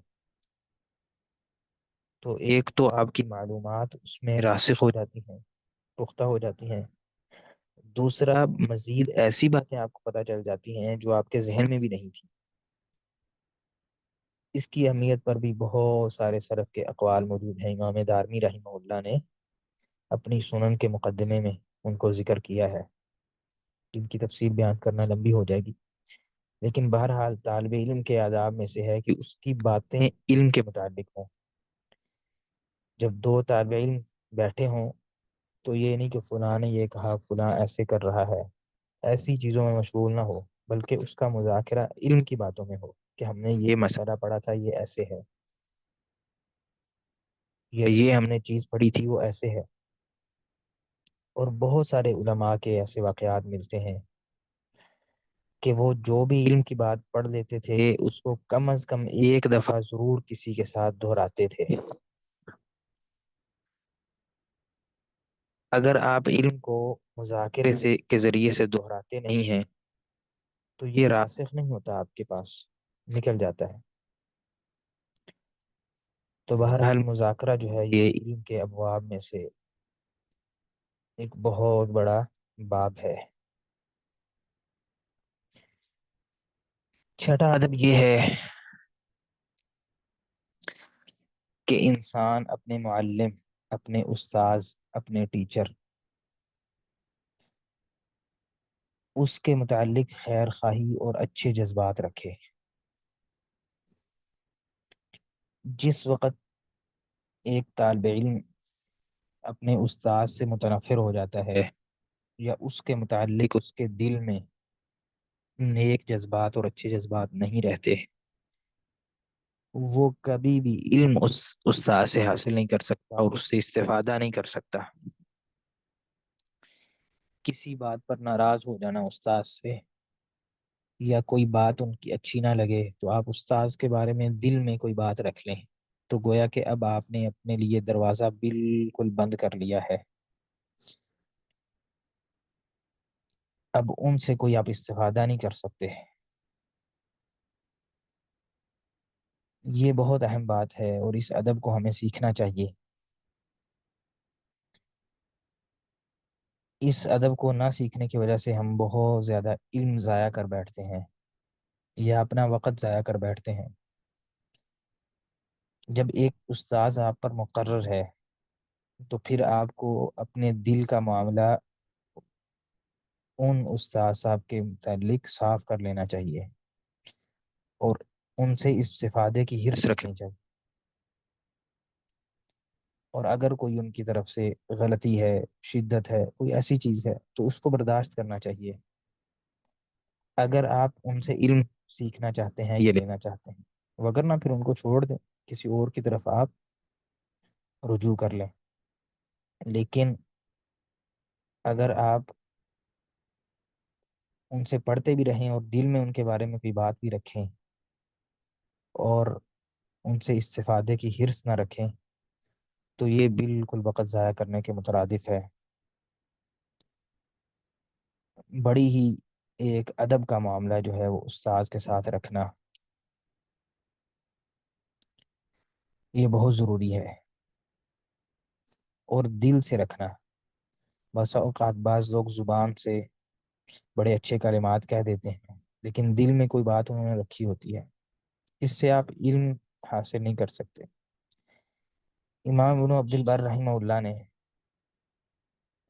تو ایک تو آپ کی معلومات اس میں راسخ ہو جاتی ہیں، پختہ ہو جاتی ہیں، دوسرا مزید ایسی باتیں آپ کو پتہ چل جاتی ہیں جو آپ کے ذہن میں بھی نہیں تھی۔ اس کی اہمیت پر بھی بہت سارے سلف کے اقوال موجود ہیں۔ امام دارمی رحمہ اللہ نے اپنی سنن کے مقدمے میں ان کو ذکر کیا ہے، جن کی تفصیل بیان کرنا لمبی ہو جائے گی، لیکن بہرحال طالب علم کے آداب میں سے ہے کہ اس کی باتیں علم کے متعلق ہوں۔ جب دو طالب علم بیٹھے ہوں تو یہ نہیں کہ فلاں نے یہ کہا، فلاں ایسے کر رہا ہے، ایسی چیزوں میں مشغول نہ ہو، بلکہ اس کا مذاکرہ علم کی باتوں میں ہو کہ ہم نے یہ مسئلہ پڑھا تھا، یہ ایسے ہے، یا یہ ہم نے چیز پڑھی تھی وہ ایسے ہے۔ اور بہت سارے علماء کے ایسے واقعات ملتے ہیں کہ وہ جو بھی علم کی بات پڑھ لیتے تھے اس کو کم از کم ایک دفعہ ضرور کسی کے ساتھ دہراتے تھے۔ اگر آپ علم کو مذاکرے سے کے ذریعے سے دہراتے نہیں ہیں تو یہ راسخ نہیں ہوتا، آپ کے پاس نکل جاتا ہے۔ تو بہرحال مذاکرہ جو ہے یہ علم کے ابواب میں سے ایک بہت بڑا باب ہے۔ چھٹا ادب یہ ہے کہ انسان اپنے معلم، اپنے استاذ، اپنے ٹیچر، اس کے متعلق خیر خواہی اور اچھے جذبات رکھے۔ جس وقت ایک طالب علم اپنے استاد سے متنفر ہو جاتا ہے یا اس کے متعلق اس کے دل میں نیک جذبات اور اچھے جذبات نہیں رہتے، وہ کبھی بھی علم اس استاد سے حاصل نہیں کر سکتا اور اس سے استفادہ نہیں کر سکتا۔ کسی بات پر ناراض ہو جانا استاد سے، یا کوئی بات ان کی اچھی نہ لگے تو آپ استاد کے بارے میں دل میں کوئی بات رکھ لیں تو گویا کہ اب آپ نے اپنے لیے دروازہ بالکل بند کر لیا ہے، اب ان سے کوئی آپ استفادہ نہیں کر سکتے۔ یہ بہت اہم بات ہے اور اس ادب کو ہمیں سیکھنا چاہیے۔ اس ادب کو نہ سیکھنے کی وجہ سے ہم بہت زیادہ علم ضائع کر بیٹھتے ہیں یا اپنا وقت ضائع کر بیٹھتے ہیں۔ جب ایک استاذ آپ پر مقرر ہے تو پھر آپ کو اپنے دل کا معاملہ ان استاد صاحب کے متعلق صاف کر لینا چاہیے اور ان سے استفادے کی حرص رکھنی چاہیے، اور اگر کوئی ان کی طرف سے غلطی ہے، شدت ہے، کوئی ایسی چیز ہے تو اس کو برداشت کرنا چاہیے۔ اگر آپ ان سے علم سیکھنا چاہتے ہیں، یہ لینا چاہتے ہیں، وگرنہ پھر ان کو چھوڑ دیں، کسی اور کی طرف آپ رجوع کر لیں۔ لیکن اگر آپ ان سے پڑھتے بھی رہیں اور دل میں ان کے بارے میں کوئی بات بھی رکھیں اور ان سے استفادے کی حرص نہ رکھیں تو یہ بالکل وقت ضائع کرنے کے مترادف ہے۔ بڑی ہی ایک ادب کا معاملہ جو ہے وہ استاذ کے ساتھ رکھنا یہ بہت ضروری ہے، اور دل سے رکھنا۔ بس اوقات بعض لوگ زبان سے بڑے اچھے کلمات کہہ دیتے ہیں لیکن دل میں کوئی بات انہوں نے رکھی ہوتی ہے، اس سے آپ علم حاصل نہیں کر سکتے۔ امام ابن عبد البر رحمہ اللہ نے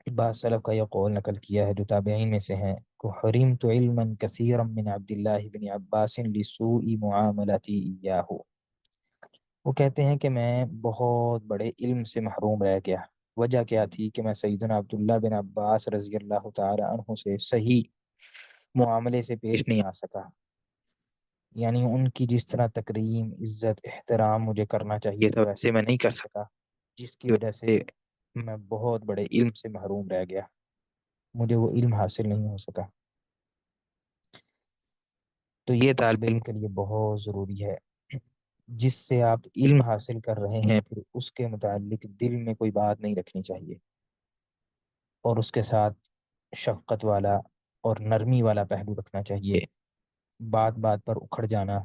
بعض سلف کا یہ قول نقل کیا ہے جو تابعین میں سے ہیں کہ حرمت علما کثیرا من عبد اللہ بن عباس لسوء معاملتی ایاہ۔ وہ کہتے ہیں کہ میں بہت بڑے علم سے محروم رہ گیا۔ وجہ کیا تھی کہ میں سیدنا عبداللہ بن عباس رضی اللہ تعالی عنہ سے صحیح معاملے سے پیش نہیں آ سکا۔ یعنی ان کی جس طرح تکریم عزت احترام مجھے کرنا چاہیے تھا ویسے میں نہیں کر سکا، جس کی وجہ سے میں بہت بڑے علم سے محروم رہ گیا، مجھے وہ علم حاصل نہیں ہو سکا۔ تو یہ طالب علم کے لیے بہت ضروری ہے، جس سے آپ علم حاصل کر رہے ہیں پھر اس کے متعلق دل میں کوئی بات نہیں رکھنی چاہیے، اور اس کے ساتھ شفقت والا اور نرمی والا پہلو رکھنا چاہیے۔ بات بات پر اکھڑ جانا،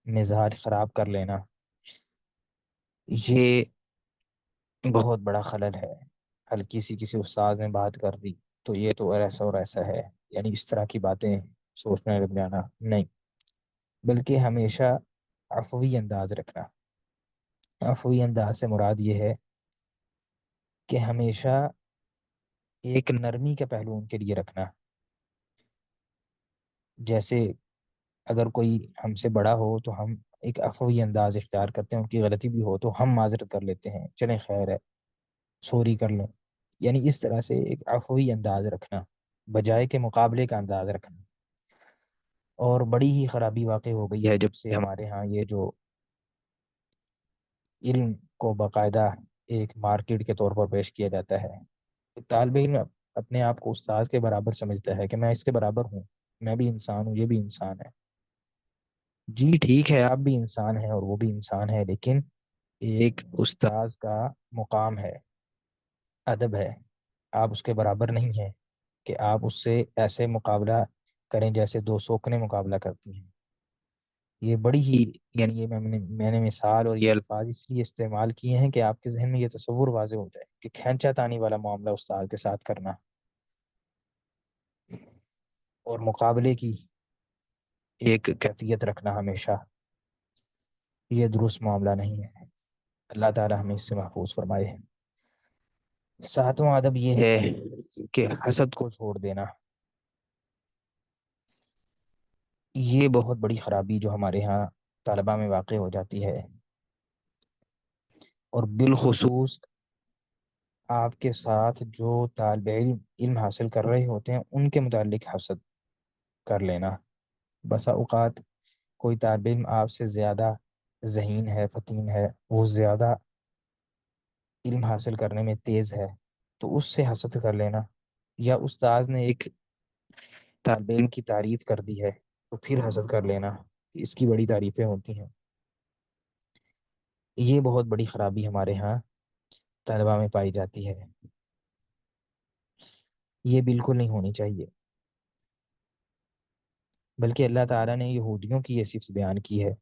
مزاج خراب کر لینا، یہ بہت بڑا خلل ہے۔ ہلکی سی کسی استاد نے بات کر دی تو یہ تو ایسا اور ایسا ہے، یعنی اس طرح کی باتیں سوچنے لگ جانا نہیں، بلکہ ہمیشہ عفوی انداز رکھنا۔ عفوی انداز سے مراد یہ ہے کہ ہمیشہ ایک نرمی کا پہلو ان کے لیے رکھنا۔ جیسے اگر کوئی ہم سے بڑا ہو تو ہم ایک عفوی انداز اختیار کرتے ہیں، ان کی غلطی بھی ہو تو ہم معذرت کر لیتے ہیں، چلیں خیر ہے، سوری کر لیں، یعنی اس طرح سے ایک عفوی انداز رکھنا بجائے کہ مقابلے کا انداز رکھنا۔ اور بڑی ہی خرابی واقع ہو گئی ہے جب سے ہمارے ہاں یہ جو علم کو باقاعدہ ایک مارکیٹ کے طور پر پیش کیا جاتا ہے، طالب علم اپنے آپ کو استاد کے برابر سمجھتا ہے کہ میں اس کے برابر ہوں، میں بھی انسان ہوں، یہ بھی انسان ہے۔ جی ٹھیک ہے، آپ بھی انسان ہیں اور وہ بھی انسان ہے، لیکن ایک استاذ کا مقام ہے، ادب ہے، آپ اس کے برابر نہیں ہیں کہ آپ اس سے ایسے مقابلہ کریں جیسے دو سوکنے مقابلہ کرتی ہیں۔ یہ بڑی ہی، یعنی یہ میں نے مثال اور یہ الفاظ اس لیے استعمال کیے ہیں کہ آپ کے ذہن میں یہ تصور واضح ہو جائے کہ کھینچا تانی والا معاملہ استاد کے ساتھ کرنا اور مقابلے کی ایک کیفیت رکھنا ہمیشہ، یہ درست معاملہ نہیں ہے۔ اللہ تعالی ہمیں اس سے محفوظ فرمائے۔ ساتواں ادب یہ ہے کہ حسد کو چھوڑ دینا۔ یہ بہت بڑی خرابی جو ہمارے ہاں طالبہ میں واقع ہو جاتی ہے، اور بالخصوص آپ کے ساتھ جو طالب علم علم حاصل کر رہے ہوتے ہیں ان کے متعلق حسد کر لینا۔ بسا اوقات کوئی طالب علم آپ سے زیادہ ذہین ہے، فطین ہے، وہ زیادہ علم حاصل کرنے میں تیز ہے، تو اس سے حسد کر لینا، یا استاذ نے ایک طالب علم کی تعریف کر دی ہے تو پھر حسد کر لینا کہ اس کی بڑی تعریفیں ہوتی ہیں، یہ بہت بڑی خرابی ہمارے ہاں طلبہ میں پائی جاتی ہے، یہ بالکل نہیں ہونی چاہیے۔ بلکہ اللہ تعالیٰ نے یہودیوں کی یہ صفت بیان کی ہے،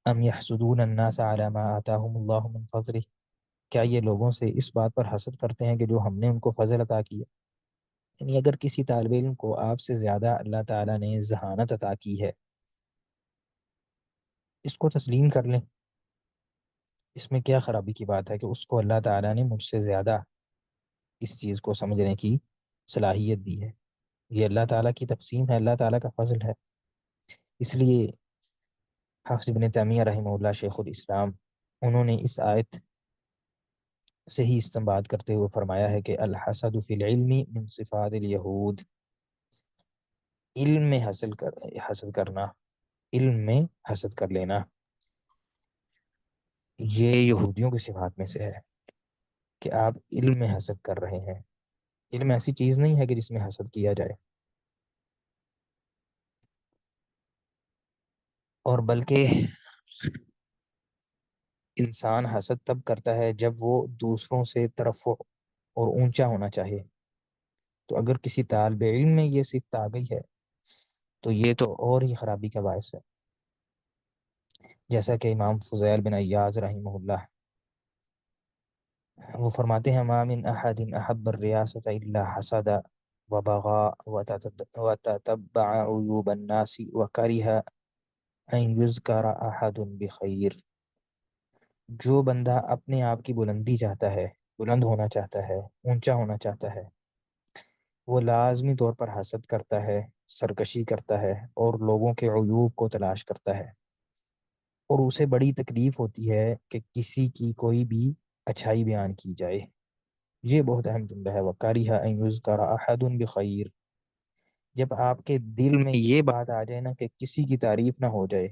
ام یحسدون الناس علی ما آتاہم اللہ من فضلہ، کیا یہ لوگوں سے اس بات پر حسد کرتے ہیں کہ جو ہم نے ان کو فضل عطا کیا؟ یعنی اگر کسی طالب علم کو آپ سے زیادہ اللہ تعالیٰ نے ذہانت عطا کی ہے، اس کو تسلیم کر لیں، اس میں کیا خرابی کی بات ہے کہ اس کو اللہ تعالیٰ نے مجھ سے زیادہ اس چیز کو سمجھنے کی صلاحیت دی ہے، یہ اللہ تعالیٰ کی تقسیم ہے، اللہ تعالیٰ کا فضل ہے۔ اس لیے حافظ ابن تیمیہ رحمہ اللہ شیخ الاسلام، انہوں نے اس آیت سے ہی استنباط کرتے ہوئے فرمایا ہے کہ الحسد فی العلم من صفات الیہود، علم میں حسد کرنا، علم میں حسد کر لینا، یہ یہودیوں کی صفات میں سے ہے کہ آپ علم میں حسد کر رہے ہیں۔ علم ایسی چیز نہیں ہے کہ جس میں حسد کیا جائے، اور بلکہ انسان حسد تب کرتا ہے جب وہ دوسروں سے ترفع اور اونچا ہونا چاہے، تو اگر کسی طالب علم میں یہ صفت آ گئی ہے تو یہ تو اور ہی خرابی کا باعث ہے۔ جیسا کہ امام فضیل بن عیاض رحمہ اللہ وہ فرماتے ہیں، ما من احد احب الریاست الا حسد وبغى وتتبع عیوب الناس وکرہ ان یذکر احد بخیر، جو بندہ اپنے آپ کی بلندی چاہتا ہے، بلند ہونا چاہتا ہے، اونچا ہونا چاہتا ہے، وہ لازمی طور پر حسد کرتا ہے، سرکشی کرتا ہے، اور لوگوں کے عیوب کو تلاش کرتا ہے، اور اسے بڑی تکلیف ہوتی ہے کہ کسی کی کوئی بھی اچھائی بیان کی جائے۔ یہ بہت اہم جملہ ہے، وَكَرِهَ أَن يُذْكَرَ أَحَدٌ بِخَيْرٍ، جب آپ کے دل میں یہ بات آ جائے نا کہ کسی کی تعریف نہ ہو جائے،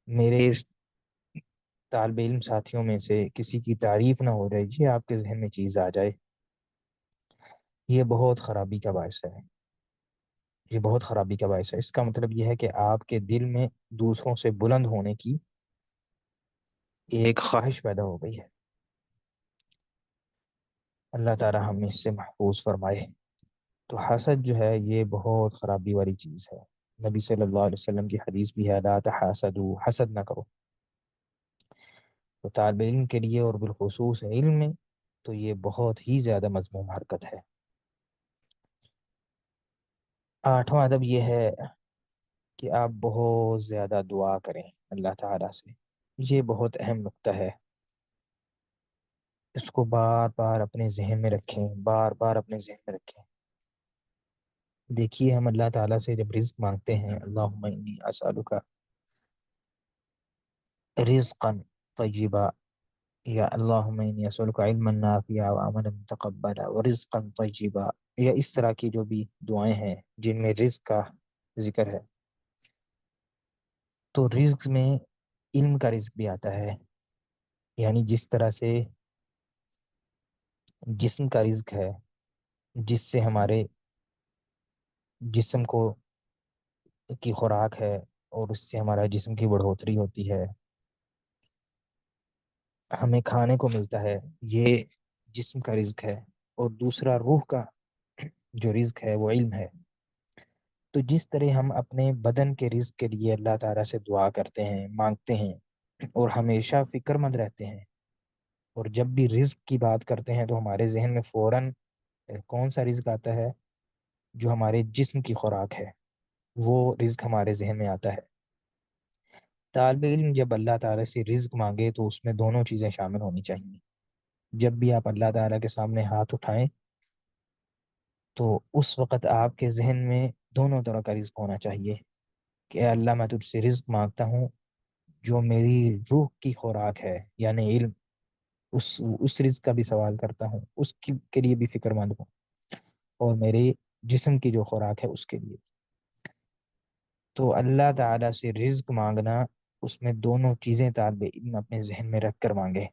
میرے اس طالب علم ساتھیوں میں سے کسی کی تعریف نہ ہو جائے، یہ آپ کے ذہن میں چیز آ جائے، یہ بہت خرابی کا باعث ہے، یہ بہت خرابی کا باعث ہے۔ اس کا مطلب یہ ہے کہ آپ کے دل میں دوسروں سے بلند ہونے کی ایک خواہش پیدا ہو گئی ہے۔ اللہ تعالی ہم اس سے محفوظ فرمائے۔ تو حسد جو ہے یہ بہت خرابی والی چیز ہے۔ نبی صلی اللہ علیہ وسلم کی حدیث بھی ہے، لا تحاسدوا، حسد نہ کرو۔ تو طالب علم کے لیے اور بالخصوص علم میں تو یہ بہت ہی زیادہ مذموم حرکت ہے۔ آٹھواں ادب یہ ہے کہ آپ بہت زیادہ دعا کریں اللہ تعالیٰ سے۔ یہ بہت اہم نقطہ ہے، اس کو بار بار اپنے ذہن میں رکھیں، بار بار اپنے ذہن میں رکھیں۔ دیکھیے ہم اللہ تعالیٰ سے جب رزق مانگتے ہیں، اللہم انی اسألک رزقا طیبا، یا اللہم انی اسألک علما نافعا وعملا متقبلا ورزقا طیبا، یا اس طرح کی جو بھی دعائیں ہیں جن میں رزق کا ذکر ہے، تو رزق میں علم کا رزق بھی آتا ہے، یعنی جس طرح سے جسم کا رزق ہے، جس سے ہمارے جسم کو کی خوراک ہے اور اس سے ہمارا جسم کی بڑھوتری ہوتی ہے، ہمیں کھانے کو ملتا ہے، یہ جسم کا رزق ہے۔ اور دوسرا روح کا جو رزق ہے وہ علم ہے۔ تو جس طرح ہم اپنے بدن کے رزق کے لیے اللہ تعالیٰ سے دعا کرتے ہیں، مانگتے ہیں اور ہمیشہ فکر مند رہتے ہیں، اور جب بھی رزق کی بات کرتے ہیں تو ہمارے ذہن میں فوراً کون سا رزق آتا ہے؟ جو ہمارے جسم کی خوراک ہے، وہ رزق ہمارے ذہن میں آتا ہے۔ طالب علم جب اللہ تعالیٰ سے رزق مانگے تو اس میں دونوں چیزیں شامل ہونی چاہیے۔ جب بھی آپ اللہ تعالیٰ کے سامنے ہاتھ اٹھائیں تو اس وقت آپ کے ذہن میں دونوں طرح کا رزق ہونا چاہیے کہ اے اللہ میں تجھ سے رزق مانگتا ہوں، جو میری روح کی خوراک ہے یعنی علم، اس رزق کا بھی سوال کرتا ہوں، کے لیے بھی فکر مند ہوں، اور میرے جسم کی جو خوراک ہے اس کے لیے۔ تو اللہ تعالیٰ سے رزق مانگنا، اس میں دونوں چیزیں طالب علم اپنے ذہن میں رکھ کر مانگے۔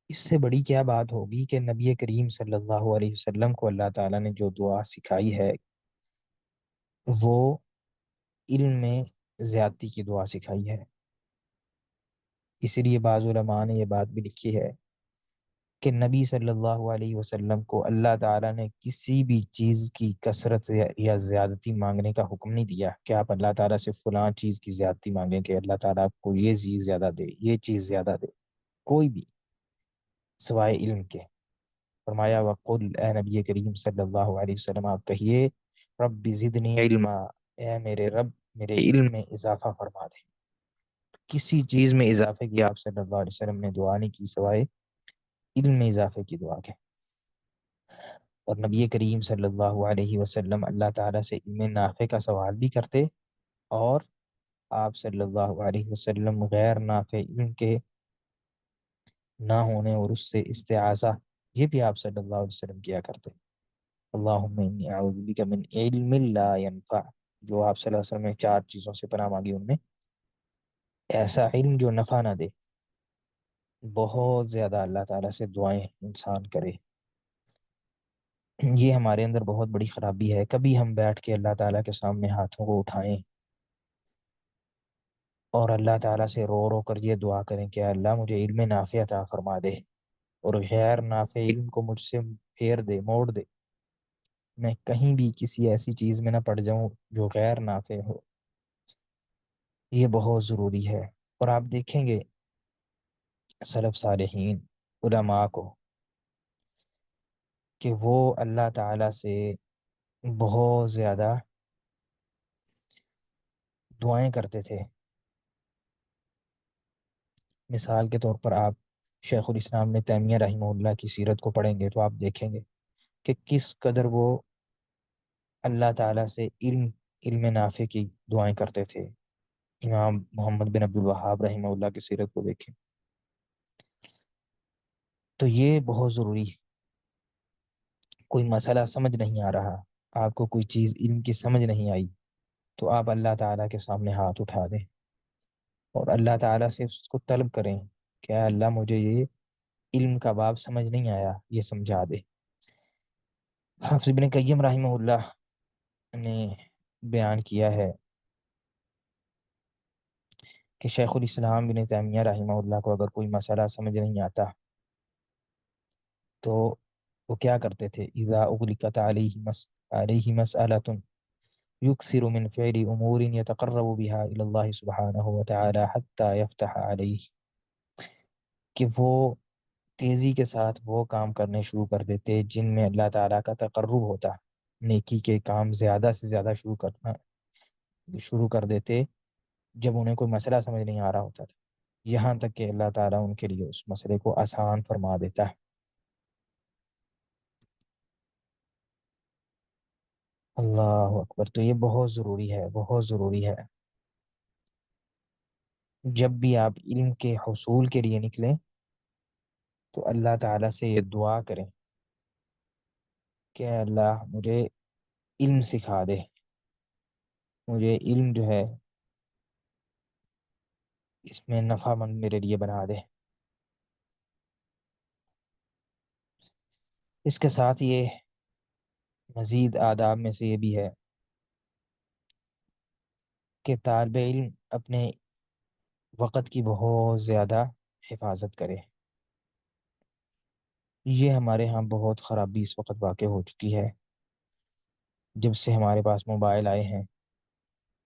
اس سے بڑی کیا بات ہوگی کہ نبی کریم صلی اللہ علیہ وسلم کو اللہ تعالیٰ نے جو دعا سکھائی ہے وہ علم میں زیادتی کی دعا سکھائی ہے۔ اسی لیے بعض علماء نے یہ بات بھی لکھی ہے کہ نبی صلی اللہ علیہ وسلم کو اللہ تعالیٰ نے کسی بھی چیز کی کثرت یا زیادتی مانگنے کا حکم نہیں دیا کہ آپ اللہ تعالیٰ سے فلاں چیز کی زیادتی مانگیں کہ اللہ تعالیٰ آپ کو یہ چیز زیادہ دے، یہ چیز زیادہ دے، کوئی بھی، سوائے علم کے۔ فرمایا وقل، اے نبی کریم صلی اللہ علیہ وسلم آپ کہیے رب زدنی علما، اے میرے رب میرے علم میں اضافہ فرما دے۔ کسی چیز میں اضافے کی آپ صلی اللہ علیہ وسلم نے دعا نہیں کی سوائے علم میں اضافے کی دعا کے۔ اور نبی کریم صلی اللہ علیہ وسلم اللہ تعالیٰ سے علم نافع کا سوال بھی کرتے، اور آپ صلی اللہ علیہ وسلم غیر نافع علم کے نہ ہونے اور اس سے استعاذہ، یہ بھی آپ صلی اللہ علیہ وسلم کیا کرتے۔ اللہم انی اعوذ بک من علم لا ینفع، جو آپ صلی اللہ علیہ وسلم نے چار چیزوں سے پناہ مانگی، ان میں ایسا علم جو نفع نہ دے۔ بہت زیادہ اللہ تعالیٰ سے دعائیں انسان کرے، یہ ہمارے اندر بہت بڑی خرابی ہے۔ کبھی ہم بیٹھ کے اللہ تعالیٰ کے سامنے ہاتھوں کو اٹھائیں اور اللہ تعالیٰ سے رو رو کر یہ دعا کریں کہ اللہ مجھے علم نافع عطا فرما دے، اور غیر نافع علم کو مجھ سے پھیر دے، موڑ دے، میں کہیں بھی کسی ایسی چیز میں نہ پڑ جاؤں جو غیر نافع ہو۔ یہ بہت ضروری ہے۔ اور آپ دیکھیں گے سلف صالحین علماء کو کہ وہ اللہ تعالیٰ سے بہت زیادہ دعائیں کرتے تھے۔ مثال کے طور پر آپ شیخ الاسلام ابن تیمیہ رحمہ اللہ کی سیرت کو پڑھیں گے تو آپ دیکھیں گے کہ کس قدر وہ اللہ تعالیٰ سے علم نافع کی دعائیں کرتے تھے۔ امام محمد بن عبد الوہاب رحمہ اللہ کی سیرت کو دیکھیں تو یہ بہت ضروری ہے۔ کوئی مسئلہ سمجھ نہیں آ رہا، آپ کو کوئی چیز علم کی سمجھ نہیں آئی تو آپ اللہ تعالیٰ کے سامنے ہاتھ اٹھا دیں اور اللہ تعالیٰ سے اس کو طلب کریں کہ اے اللہ مجھے یہ علم کا باب سمجھ نہیں آیا، یہ سمجھا دے۔ حافظ ابن قیم رحمہ اللہ نے بیان کیا ہے کہ شیخ الاسلام ابن تیمیہ رحمہ اللہ کو اگر کوئی مسئلہ سمجھ نہیں آتا تو وہ کیا کرتے تھے؟ اذا اغلقت علیہ مسألۃ یکثر من فعل امور یتقرب بها الى اللہ سبحانہ وتعالی حتی یفتح علیہ، کہ وہ تیزی کے ساتھ وہ کام کرنے شروع کر دیتے جن میں اللہ تعالیٰ کا تقرب ہوتا، نیکی کے کام زیادہ سے زیادہ شروع کر دیتے جب انہیں کوئی مسئلہ سمجھ نہیں آ رہا ہوتا تھا، یہاں تک کہ اللہ تعالیٰ ان کے لیے اس مسئلے کو آسان فرما دیتا ہے۔ اللہ اکبر! تو یہ بہت ضروری ہے، بہت ضروری ہے۔ جب بھی آپ علم کے حصول کے لیے نکلیں تو اللہ تعالیٰ سے یہ دعا کریں کہ اے اللہ مجھے علم سکھا دے، مجھے علم جو ہے اس میں نفع مند میرے لیے بنا دے۔ اس کے ساتھ یہ مزید آداب میں سے یہ بھی ہے کہ طالب علم اپنے وقت کی بہت زیادہ حفاظت کرے۔ یہ ہمارے ہاں بہت خرابی اس وقت واقع ہو چکی ہے، جب سے ہمارے پاس موبائل آئے ہیں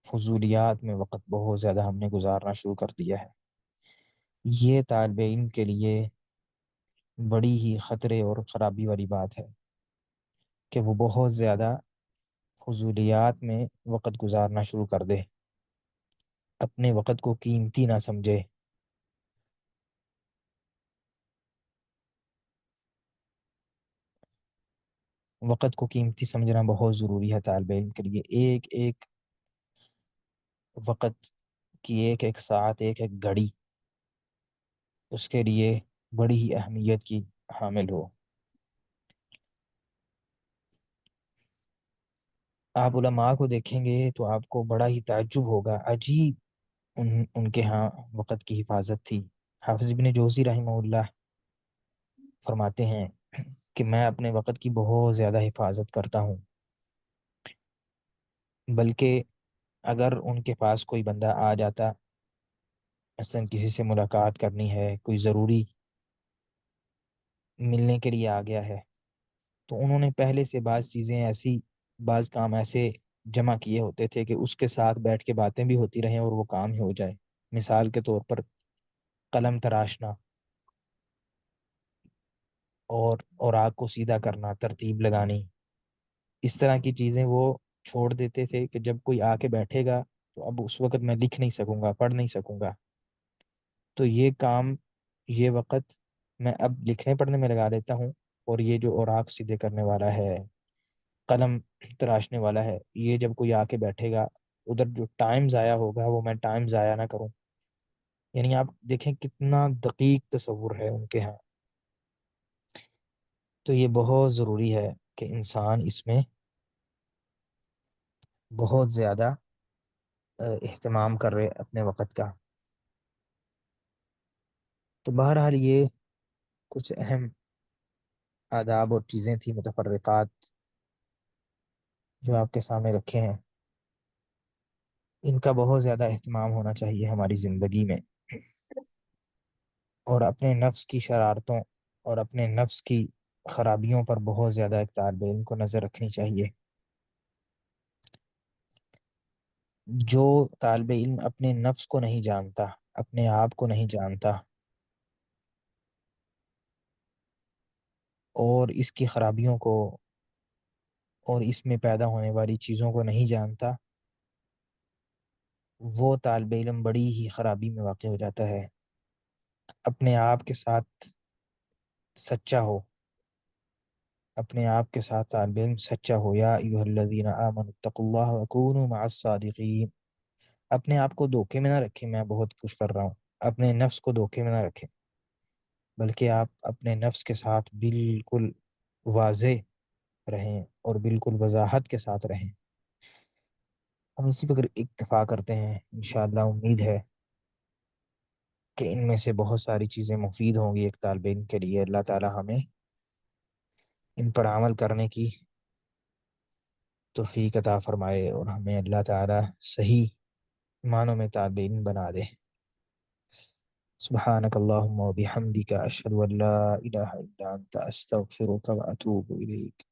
فضولیات میں وقت بہت زیادہ ہم نے گزارنا شروع کر دیا ہے۔ یہ طالب علم کے لیے بڑی ہی خطرے اور خرابی والی بات ہے کہ وہ بہت زیادہ فضولیات میں وقت گزارنا شروع کر دے، اپنے وقت کو قیمتی نہ سمجھے۔ وقت کو قیمتی سمجھنا بہت ضروری ہے طالب علم کے لیے۔ ایک ایک وقت کی ایک ایک ساعت، ایک ایک گھڑی اس کے لیے بڑی ہی اہمیت کی حامل ہو۔ آپ علماء کو دیکھیں گے تو آپ کو بڑا ہی تعجب ہوگا، عجیب ان کے ہاں وقت کی حفاظت تھی۔ حافظ ابن جوزی رحمہ اللہ فرماتے ہیں کہ میں اپنے وقت کی بہت زیادہ حفاظت کرتا ہوں، بلکہ اگر ان کے پاس کوئی بندہ آ جاتا، مثلا کسی سے ملاقات کرنی ہے، کوئی ضروری ملنے کے لیے آ گیا ہے، تو انہوں نے پہلے سے بعض کام ایسے جمع کیے ہوتے تھے کہ اس کے ساتھ بیٹھ کے باتیں بھی ہوتی رہیں اور وہ کام ہی ہو جائے۔ مثال کے طور پر قلم تراشنا اور آگ کو سیدھا کرنا، ترتیب لگانی، اس طرح کی چیزیں وہ چھوڑ دیتے تھے کہ جب کوئی آ کے بیٹھے گا تو اب اس وقت میں لکھ نہیں سکوں گا، پڑھ نہیں سکوں گا، تو یہ کام، یہ وقت میں اب لکھنے پڑھنے میں لگا دیتا ہوں، اور یہ جو اوراق سیدھے کرنے والا ہے، قلم تراشنے والا ہے، یہ جب کوئی آ کے بیٹھے گا ادھر جو ٹائم ضائع ہوگا وہ میں ٹائم ضائع نہ کروں۔ یعنی آپ دیکھیں کتنا دقیق تصور ہے ان کے ہاں۔ تو یہ بہت ضروری ہے کہ انسان اس میں بہت زیادہ اہتمام کر رہے اپنے وقت کا۔ تو بہرحال یہ کچھ اہم آداب اور چیزیں تھیں متفرقات جو آپ کے سامنے رکھے ہیں، ان کا بہت زیادہ اہتمام ہونا چاہیے ہماری زندگی میں، اور اپنے نفس کی شرارتوں اور اپنے نفس کی خرابیوں پر بہت زیادہ ایک طالب علم کو نظر رکھنی چاہیے۔ جو طالب علم اپنے نفس کو نہیں جانتا، اپنے آپ کو نہیں جانتا، اور اس کی خرابیوں کو اور اس میں پیدا ہونے والی چیزوں کو نہیں جانتا، وہ طالب علم بڑی ہی خرابی میں واقع ہو جاتا ہے۔ اپنے آپ کے ساتھ سچا ہو، اپنے آپ کے ساتھ طالب علم سچا ہو۔ یا ایھا الذین آمنوا اتقوا اللہ وکونوا مع الصادقین۔ اپنے آپ کو دھوکے میں نہ رکھیں میں بہت کچھ کر رہا ہوں، اپنے نفس کو دھوکے میں نہ رکھیں، بلکہ آپ اپنے نفس کے ساتھ بالکل واضح رہیں اور بالکل وضاحت کے ساتھ رہیں۔ ہم اسی پر اکتفا کرتے ہیں، انشاءاللہ امید ہے کہ ان میں سے بہت ساری چیزیں مفید ہوں گی ایک طالب علم کے لیے۔ اللہ تعالی ہمیں ان پر عمل کرنے کی توفیق عطا فرمائے اور ہمیں اللہ تعالی صحیح معنوں میں طالب علم بنا دے۔ سبحانک اللہم و بحمدک اشہد ان لا الہ الا انت استغفرک و اتوب الیک۔